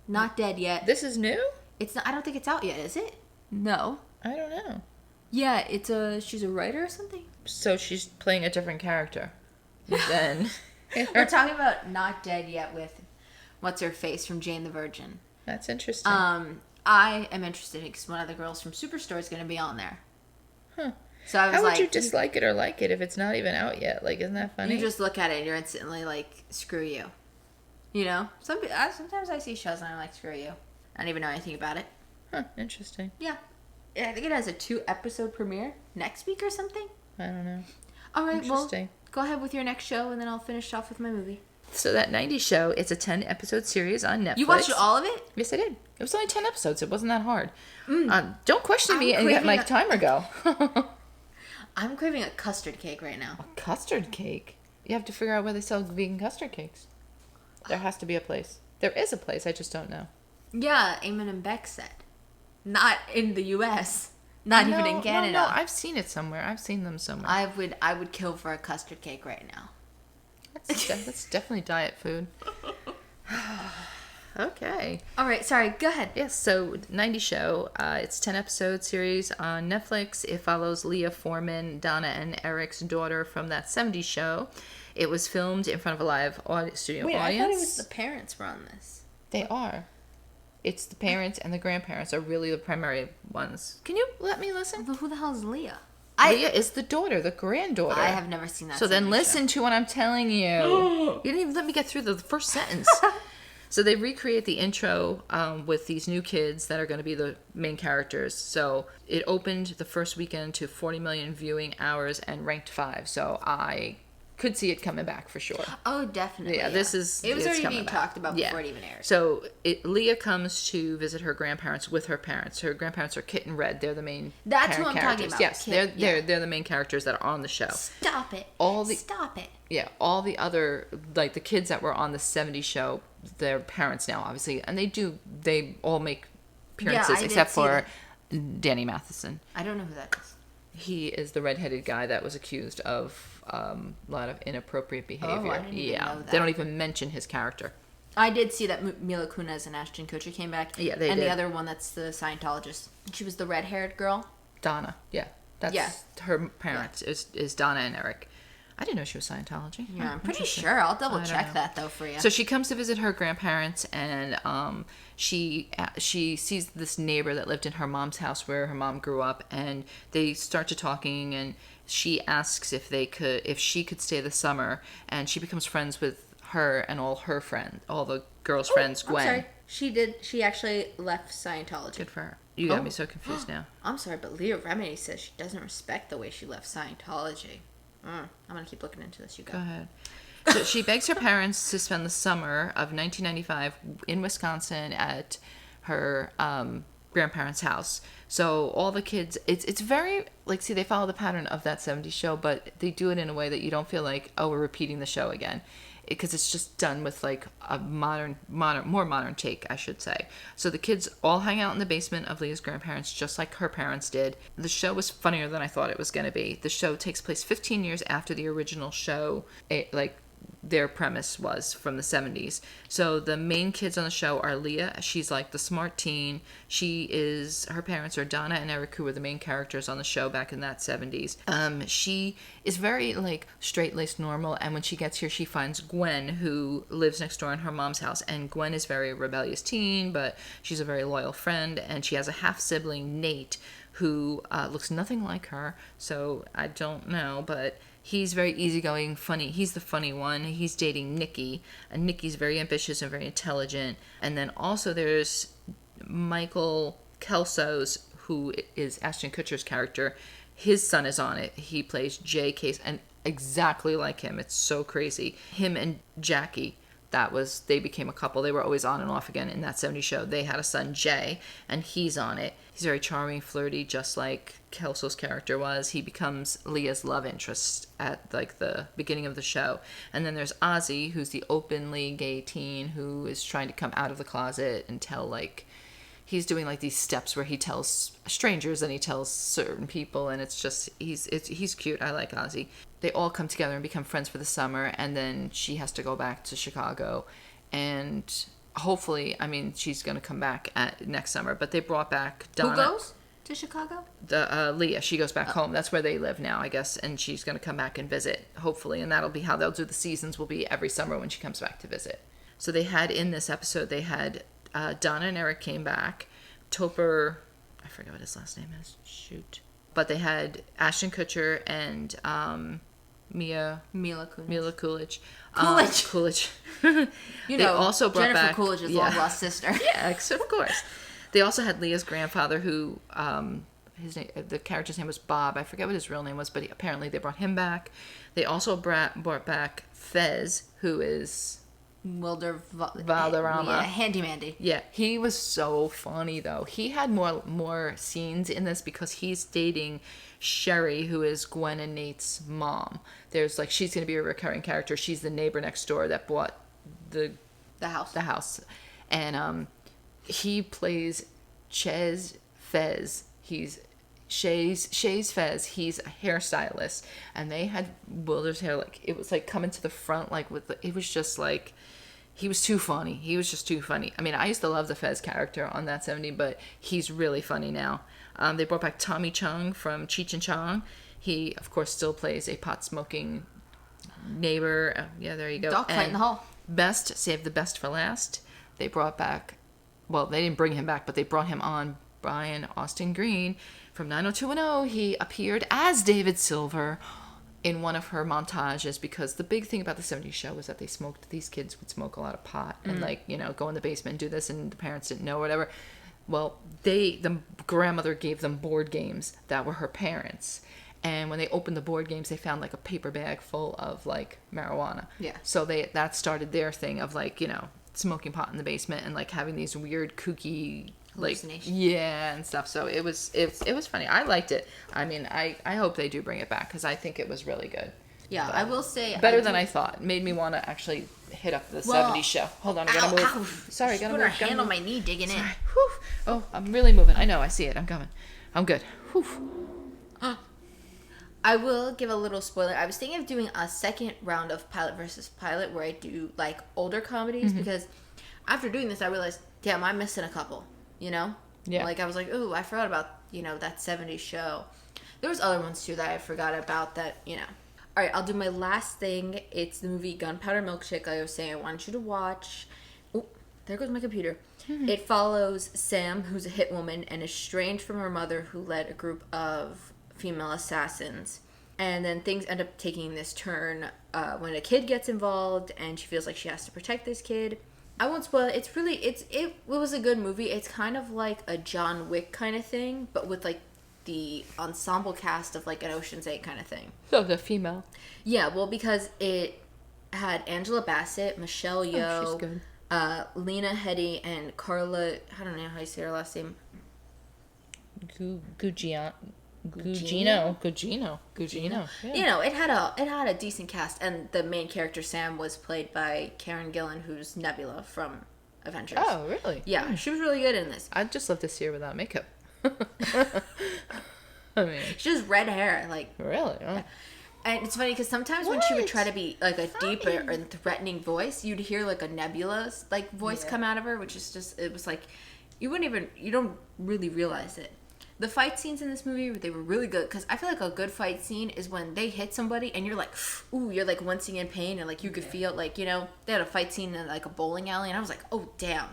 Not dead yet. This is new? It's not. I don't think it's out yet. Is it? No. I don't know. Yeah, she's a writer or something. So she's playing a different character. Then we're talking about Not Dead Yet with what's her face from Jane the Virgin. That's interesting. I am interested because one of the girls from Superstore is going to be on there. Huh. So I was How would you dislike it or like it if it's not even out yet? Like, isn't that funny? You just look at it and you're instantly like, screw you. You know? Sometimes I see shows and I'm like, screw you. I don't even know anything about it. Huh, interesting. Yeah. I think it has a 2-episode premiere next week or something. I don't know. All right, well, go ahead with your next show and then I'll finish off with my movie. So that 90s show, it's a 10-episode series on Netflix. You watched all of it? Yes, I did. It was only 10 episodes. It wasn't that hard. Don't question me and let my timer go. I'm craving a custard cake right now. A custard cake? You have to figure out where they sell vegan custard cakes. There has to be a place. There is a place. I just don't know. Yeah, Eamon and Beck said. Not in the U.S. Not even in Canada. No, I've seen it somewhere. I've seen them somewhere. I would kill for a custard cake right now. That's definitely diet food. Okay. All right, sorry, go ahead. Yes, so 90 Show, it's 10-episode series on Netflix. It follows Leah Foreman, Donna and Eric's daughter from that 70s show. It was filmed in front of a live studio audience. I thought it was the parents were on this. They are. It's the parents and the grandparents are really the primary ones. Can you let me listen? Who the hell is Leah? Leah is the daughter, the granddaughter. I have never seen that. So then listen to what I'm telling you. You didn't even let me get through the first sentence. So they recreate the intro with these new kids that are going to be the main characters. So it opened the first weekend to 40 million viewing hours and ranked 5. So I could see it coming back for sure. Oh, definitely. Yeah, this is... It was already being talked about before it even aired. So Leah comes to visit her grandparents with her parents. Her grandparents are Kit and Red. They're the main That's who I'm talking about. Yes, they're the main characters that are on the show. Stop it. Stop it. Yeah, all the other, like the kids that were on the 70s show, they're parents now, obviously. And they all make appearances except for Danny Matheson. I don't know who that is. He is the redheaded guy that was accused of a lot of inappropriate behavior. I didn't even know that. They don't even mention his character. I did see that Mila Kunis and Ashton Kutcher came back. Yeah, they did. And the other one, that's the Scientologist. She was the red-haired girl. Donna, yeah. That's her parents, is Donna and Eric. I didn't know she was Scientology. Yeah, I'm pretty sure. I'll double check that though for you. So she comes to visit her grandparents, and she sees this neighbor that lived in her mom's house where her mom grew up, and they start to talking, and she asks if she could stay the summer, and she becomes friends with her and all the girls' friends. Gwen. I'm sorry. She actually left Scientology. Good for her. You got me so confused now. I'm sorry, but Leah Remini says she doesn't respect the way she left Scientology. I'm going to keep looking into this. You go. Go ahead. So she begs her parents to spend the summer of 1995 in Wisconsin at her grandparents' house. So all the kids, it's very, they follow the pattern of that 70s show, but they do it in a way that you don't feel like, oh, we're repeating the show again. Because it's just done with a more modern take, I should say. So the kids all hang out in the basement of Leah's grandparents, just like her parents did. The show was funnier than I thought it was going to be. The show takes place 15 years after the original show, their premise was from the 70s. So the main kids on the show are Leah. She's like the smart teen. Her parents are Donna and Eric, who were the main characters on the show back in that 70s. She is very straight-laced normal, and when she gets here, she finds Gwen, who lives next door in her mom's house. And Gwen is very rebellious teen, but she's a very loyal friend, and she has a half-sibling, Nate, who looks nothing like her. So I don't know, but he's very easygoing, funny. He's the funny one. He's dating Nikki, and Nikki's very ambitious and very intelligent. And then also there's Michael Kelso's, who is Ashton Kutcher's character. His son is on it. He plays Jay Case, and exactly like him. It's so crazy. Him and Jackie, they became a couple. They were always on and off again in that 70s show. They had a son, Jay, and he's on it. He's very charming, flirty, just like Kelso's character was. He becomes Leah's love interest at the beginning of the show. And then there's Ozzy, who's the openly gay teen who is trying to come out of the closet and tell he's doing these steps where he tells strangers and he tells certain people, and it's just he's cute. I like Ozzy. They all come together and become friends for the summer, and then she has to go back to Chicago, and hopefully, she's going to come back next summer. But they brought back Donna. Who goes to Chicago? Leah. She goes back home. That's where they live now, I guess, and she's going to come back and visit, hopefully, and that'll be how they'll do the seasons. Will be every summer when she comes back to visit. So they had in this episode, Donna and Eric came back. Topher, I forget what his last name is. Shoot. But they had Ashton Kutcher and Mila Coolidge. Coolidge. They also brought Jennifer back Coolidge's long lost sister. Yeah, of course. They also had Leah's grandfather, who the character's name was Bob. I forget what his real name was, but apparently they brought him back. They also brought back Fez, who is Wilder Valderrama. Yeah, Handy Mandy. Yeah, he was so funny though. He had more scenes in this because he's dating Sherry, who is Gwen and Nate's mom. There's she's going to be a recurring character. She's the neighbor next door that bought the house. And he plays Chez Fez. He's Shay's Fez. He's a hairstylist, and they had Wilder's hair it was coming to the front it was just he was too funny. He was just too funny. I used to love the Fez character on that 70, but he's really funny now. They brought back Tommy Chung from Cheech and Chong. He, of course, still plays a pot-smoking neighbor. Yeah, there you go. Dog fight in the hall. Save the best for last. They brought back well, they didn't bring him back, but they brought him on. Brian Austin Green from 90210. He appeared as David Silver in one of her montages, because the big thing about the 70s show was that these kids would smoke a lot of pot and like, you know, go in the basement and do this, and the parents didn't know, whatever. Well, the grandmother gave them board games that were her parents. And when they opened the board games, they found like a paper bag full of like marijuana. Yeah. So that started their thing of like, you know, smoking pot in the basement and like having these weird kooky like and stuff. So it was funny. I liked it. I mean, I hope they do bring it back, because I think it was really good. Yeah, but I will say better than I thought. It made me want to actually hit up the 70s show. Hold on, I gotta move. Ow. Sorry, gotta move. Put her hand on my knee, digging in. Whew. Oh, I'm really moving. I know. I see it. I'm coming. I'm good. Whew. I will give a little spoiler. I was thinking of doing a second round of pilot versus pilot where I do like older comedies, because after doing this, I realized, damn, I'm missing a couple. You know? Yeah. Like, I was like, ooh, I forgot about, you know, that 70s show. There was other ones, too, that I forgot about that, you know. All right, I'll do my last thing. It's the movie Gunpowder Milkshake. Like I was saying, I want you to watch. Oh, there goes my computer. It follows Sam, who's a hit woman and estranged from her mother, who led a group of female assassins. And then things end up taking this turn when a kid gets involved, and she feels like she has to protect this kid. I won't spoil it. It was a good movie. It's kind of like a John Wick kind of thing, but with like the ensemble cast of like an Ocean's 8 kind of thing. So the female. Yeah, well, because it had Angela Bassett, Michelle Yeoh, she's good. Lena Headey, and Carla, I don't know how you say her last name. Gugino. Yeah. You know, it had a decent cast, and the main character Sam was played by Karen Gillan, who's Nebula from Avengers. Oh, really? Yeah, she was really good in this. I'd just love to see her without makeup. I mean, she has red hair, like really. Oh. Yeah. And it's funny because sometimes when she would try to be like a deeper and threatening voice, you'd hear like a Nebula like voice come out of her, which is just, it was like you don't really realize it. The fight scenes in this movie, they were really good, because I feel like a good fight scene is when they hit somebody and you're like, ooh, you're like wincing in pain, and like you could feel like, you know, they had a fight scene in like a bowling alley, and I was like, oh damn.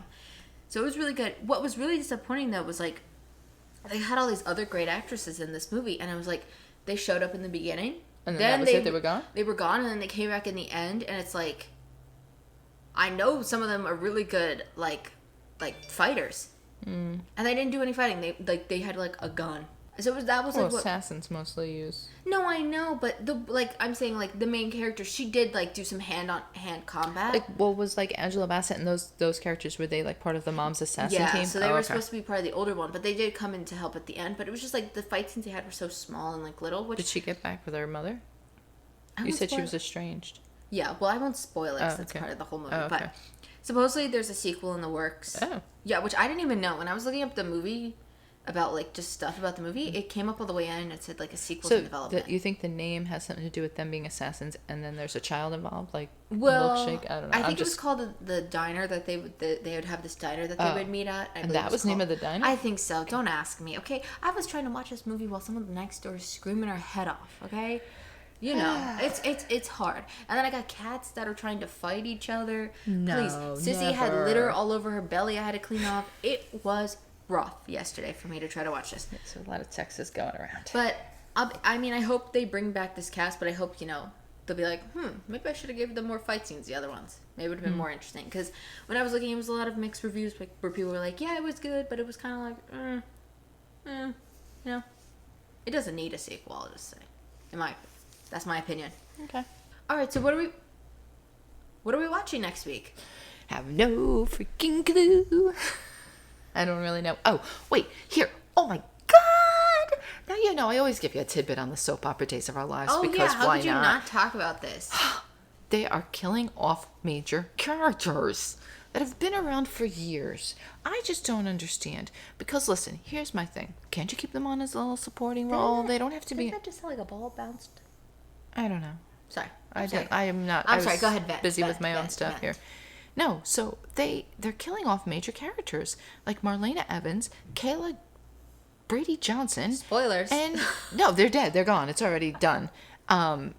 So it was really good. What was really disappointing though was like they had all these other great actresses in this movie, and I was like, they showed up in the beginning, and then that was it, they were gone? They were gone, and then they came back in the end, and it's like, I know some of them are really good, like fighters. And they didn't do any fighting. They had like a gun. So that was like what assassins mostly use. No, I know, but I'm saying like the main character, she did like do some hand-on-hand combat. Like, what was like Angela Bassett and those characters, were they like part of the mom's assassin team? Yeah, so they were supposed to be part of the older one, but they did come in to help at the end. But it was just like the fight scenes they had were so small and like little. Did she get back with her mother? You said she was estranged. Yeah, well, I won't spoil it, because that's part of the whole movie. But supposedly there's a sequel in the works. Oh. Yeah, which I didn't even know. When I was looking up the movie, about like just stuff about the movie, it came up all the way in and it said like a sequel in development. You think the name has something to do with them being assassins, and then there's a child involved, like Milkshake? I don't know. I think it was called the diner that they would have this diner that they would meet at. And that was the name of the diner? I think so. Don't ask me, okay? I was trying to watch this movie while someone next door is screaming her head off, okay? You know, it's hard. And then I got cats that are trying to fight each other. No, please. Sissy had litter all over her belly I had to clean off. It was rough yesterday for me to try to watch this. So a lot of Texas going around. But I mean, I hope they bring back this cast, but I hope, you know, they'll be like, maybe I should have given them more fight scenes, the other ones. Maybe it would have been more interesting. Because when I was looking, it was a lot of mixed reviews where people were like, yeah, it was good, but it was kind of like, you know, it doesn't need a sequel, I'll just say. That's my opinion. Okay. All right, so what are we watching next week? Have no freaking clue. I don't really know. Oh, wait, here. Oh my God! Now you know I always give you a tidbit on the soap opera Days of Our Lives, because how why could you not talk about this? They are killing off major characters that have been around for years. I just don't understand. Because listen, here's my thing. Can't you keep them on as a little supporting role? They don't have to be. Didn't that just sound like a ball bounced? I don't know. Sorry. I am not. I'm sorry. Go ahead, Vet. Busy with my own stuff here. No, so they're killing off major characters like Marlena Evans, Kayla Brady Johnson. Spoilers. And no, they're dead. They're gone. It's already done. And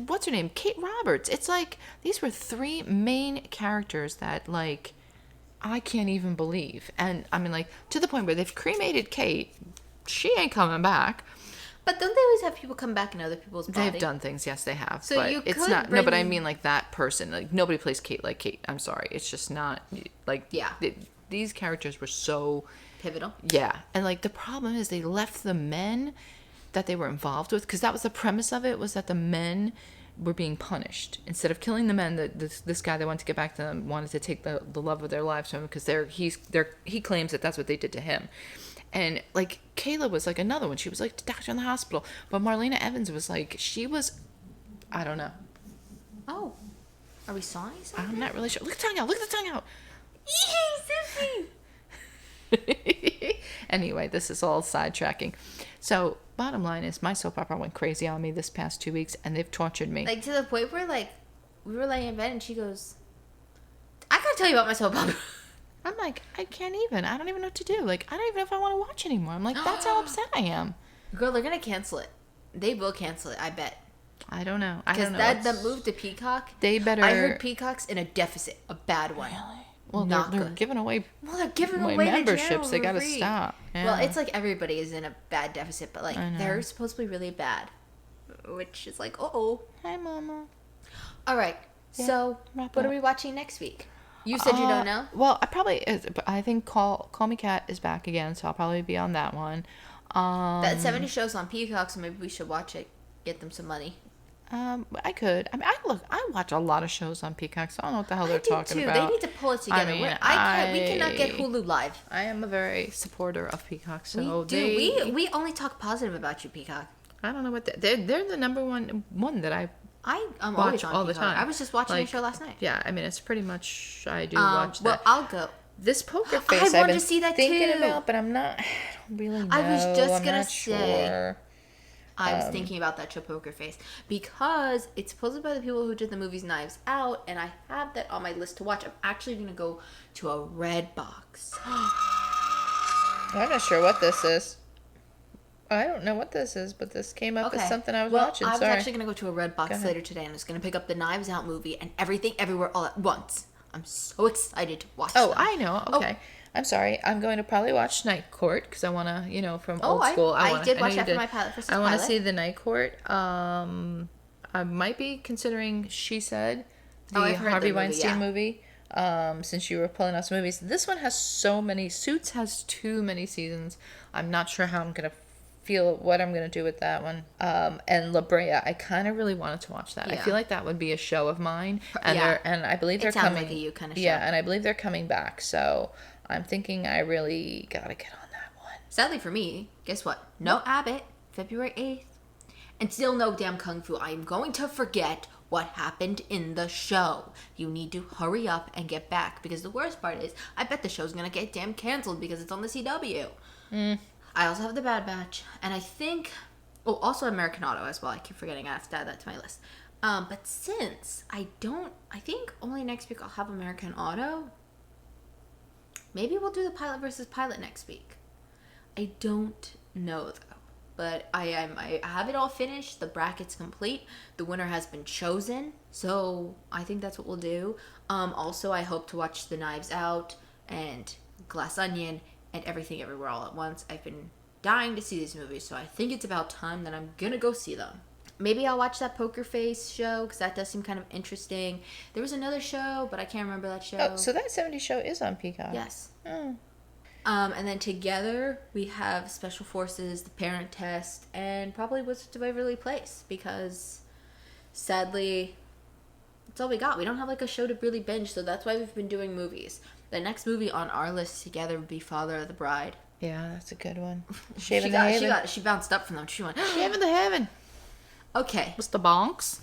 what's her name? Kate Roberts. It's like these were three main characters that like I can't even believe. And I mean, like, to the point where they've cremated Kate. She ain't coming back. But don't they always have people come back in other people's body? They've done things, yes, they have. So but you it's could not. No, but I mean, like, that person. Like, nobody plays Kate like Kate. I'm sorry. It's just not, like, yeah. These characters were so pivotal. Yeah. And, like, the problem is they left the men that they were involved with, because that was the premise of it, was that the men were being punished. Instead of killing the men, this guy that wanted to get back to them wanted to take the love of their lives from him, because he claims that that's what they did to him. And, like, Kayla was, like, another one. She was, like, the doctor in the hospital. But Marlena Evans was, like, I don't know. Oh. Are we sawing something? I'm not really sure. Look at the tongue out. Look at the tongue out. Anyway, this is all sidetracking. So, bottom line is, my soap opera went crazy on me this past 2 weeks, and they've tortured me. Like, to the point where, like, we were laying in bed, and she goes, I gotta tell you about my soap opera. I'm like, I can't even. I don't even know what to do. Like, I don't even know if I want to watch anymore. I'm like, that's how upset I am. Girl, they're gonna cancel it. They will cancel it, I bet. I don't know. Because the move to Peacock, they better. I heard Peacock's in a deficit, a bad one. Really? Well, they're giving away. Well, they're giving away memberships. They gotta stop. Yeah. Well, it's like everybody is in a bad deficit, but like they're supposed to be really bad, which is like, Hi, Mama. All right. Yeah, so, what are we watching next week? You said you don't know. Well, I think Call Me Kat is back again, so I'll probably be on that one. That 70 shows on Peacock, so maybe we should watch it. Get them some money. I could. I mean, I watch a lot of shows on Peacock, so I don't know what the hell they're talking about. They need to pull it together. We cannot get Hulu Live. I am a very supporter of Peacock, so we only talk positive about you, Peacock. I don't know what they're the number one that I'm watch always on all Peacock. the time. I was just watching a show last night. Yeah, I mean, it's pretty much I do watch that. Well, I'll go. This Poker Face, I want to see that thinking too. about, but I'm not. I don't really know. I was just gonna say. Sure. I was thinking about that show Poker Face because it's supposed by the people who did the movies Knives Out, and I have that on my list to watch. I'm actually gonna go to a red box. I'm not sure what this is. I don't know what this is, but this came up as something I was watching. I was actually going to go to a red box later today, and I was going to pick up the Knives Out movie and Everything Everywhere All at Once. I'm so excited to watch them. I know. Okay. I'm sorry. I'm going to probably watch Night Court because I want to, from old school. I did watch that for my pilot versus pilot. I want to see the Night Court. I might be considering She Said, the Harvey Weinstein movie. Since you were pulling out some movies. This one has so many. Suits has too many seasons. I'm not sure how I'm going to feel what I'm going to do with that one. And La Brea, I kind of really wanted to watch that. Yeah. I feel like that would be a show of mine. And I believe they're coming. It sounds like a you kind of show. Yeah, and I believe they're coming back. So I'm thinking I really got to get on that one. Sadly for me, guess what? No Abbott, February 8th. And still no damn Kung Fu. I'm going to forget what happened in the show. You need to hurry up and get back. Because the worst part is, I bet the show's going to get damn canceled because it's on the CW. I also have The Bad Batch, and I think, also American Auto as well. I keep forgetting I have to add that to my list. But since I think only next week I'll have American Auto. Maybe we'll do the pilot versus pilot next week. I don't know though, but I have it all finished. The bracket's complete. The winner has been chosen, so I think that's what we'll do. Also, I hope to watch The Knives Out and Glass Onion and Everything Everywhere All at Once. I've been dying to see these movies, so I think it's about time that I'm gonna go see them. Maybe I'll watch that Poker Face show, because that does seem kind of interesting. There was another show, but I can't remember that show. Oh, so that 70s show is on Peacock. Yes. And then together, we have Special Forces, The Parent Test, and probably Wizards of Waverly Place, because sadly, that's all we got. We don't have like a show to really binge, so that's why we've been doing movies. The next movie on our list together would be Father of the Bride. Yeah, that's a good one. Shaving the Heaven. She bounced up from them. She went, Shaving the Heaven. Okay. What's the bonks?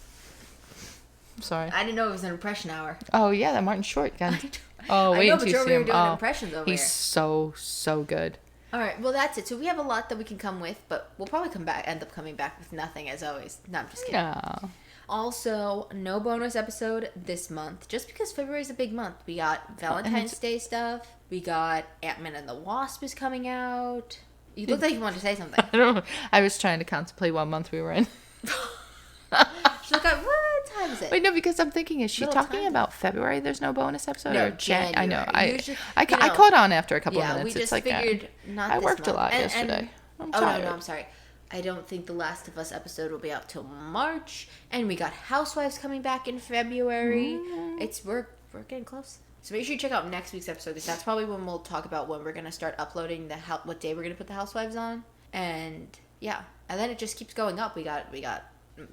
I'm sorry. I didn't know it was an impression hour. Oh, yeah, that Martin Short guy. Oh, wait until you see him. You're doing impressions over here. He's so good. All right, well, that's it. So we have a lot that we can come with, but we'll probably end up coming back with nothing, as always. No, I'm just kidding. No. Also, no bonus episode this month, just because February is a big month. We got Valentine's Day stuff. We got Ant-Man and the Wasp is coming out. You looked like you wanted to say something. I was trying to contemplate what month we were in. She's like, what? times it. Wait, no, because I'm thinking, is she talking about February? There's no bonus episode? No, or January. I know. Usually, I caught on after a couple of minutes. We just figured not I this worked month. a lot yesterday. I'm oh, tired. no, I'm sorry. I don't think the Last of Us episode will be out till March. And we got Housewives coming back in February. We're getting close. So make sure you check out next week's episode, because that's probably when we'll talk about when we're going to start uploading what day we're going to put the Housewives on. And yeah, and then it just keeps going up. We got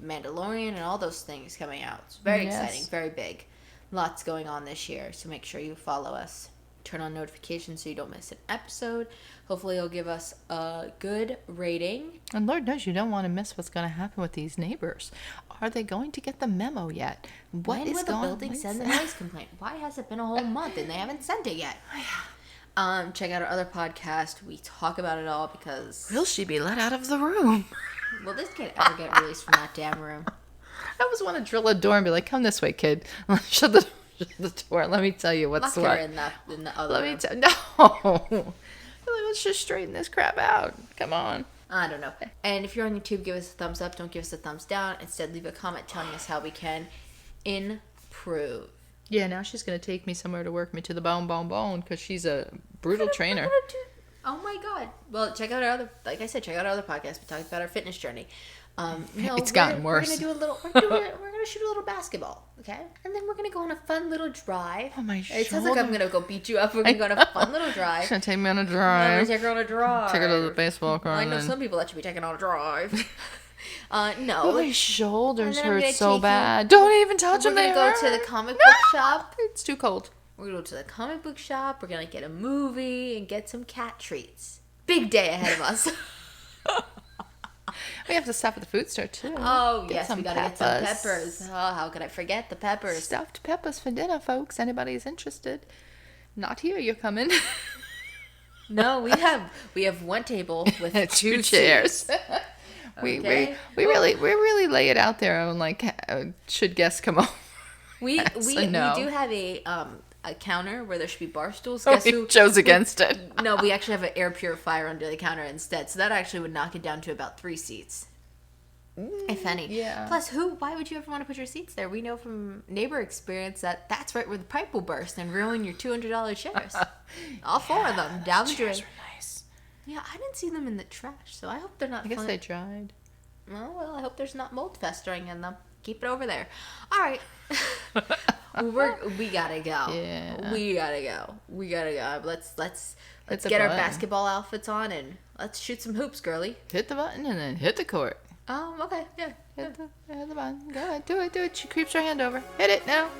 Mandalorian and all those things coming out. It's very exciting, very big. Lots going on this year, so make sure you follow us. Turn on notifications so you don't miss an episode. Hopefully you'll give us a good rating. And Lord knows you don't want to miss what's going to happen with these neighbors. Are they going to get the memo yet? When will the building send the noise complaint? Why has it been a whole month and they haven't sent it yet? Check out our other podcast. We talk about it all because... Will she be let out of the room? Will this kid ever get released from that damn room? I always want to drill a door and be like, come this way, kid. Shut the door. Let me tell you what's what. In the other room. No. Let's just straighten this crap out. Come on. I don't know. And if you're on YouTube, give us a thumbs up. Don't give us a thumbs down. Instead, leave a comment telling us how we can improve. Yeah, now she's going to take me somewhere to work me to the bone, because she's a brutal trainer. Oh my God. Well, check out our other podcast. We talked about our fitness journey. It's gotten worse. We're gonna shoot a little basketball, okay? And then we're gonna go on a fun little drive. Oh my It sounds like I'm gonna go beat you up. We're gonna go on a fun little drive. She's gonna take me on a drive. Take her on a drive. Take her to the baseball court. I know some people that should be taken on a drive. No. Oh, my shoulders hurt so bad. Don't even touch them. We're gonna go to the comic book shop. It's too cold. We're gonna go to the comic book shop. We're gonna get a movie and get some cat treats. Big day ahead of us. We have to stop at the food store too. Oh, yes, we gotta get some peppers. Oh, how could I forget the peppers? Stuffed peppers for dinner, folks. Anybody's interested? Not here. You're coming. No, we have one table with two chairs. Okay. We really lay it out there on like should guests come over. We do have a counter where there should be bar stools. Guess who chose against it? No, we actually have an air purifier under the counter instead, so that actually would knock it down to about 3 seats, if any. Yeah. Plus, why would you ever want to put your seats there? We know from neighbor experience that that's right where the pipe will burst and ruin your $200 chairs. All 4 of them down the drain. Chairs are nice. Yeah, I didn't see them in the trash, so I hope they're not. I guess they tried. Oh, well, I hope there's not mold festering in them. Keep it over there. All right. We gotta go. Yeah. We gotta go. Let's get our basketball outfits on and let's shoot some hoops, girly. Hit the button and then hit the court. Okay. Yeah. Hit the button. Go ahead. Do it. She creeps her hand over. Hit it now.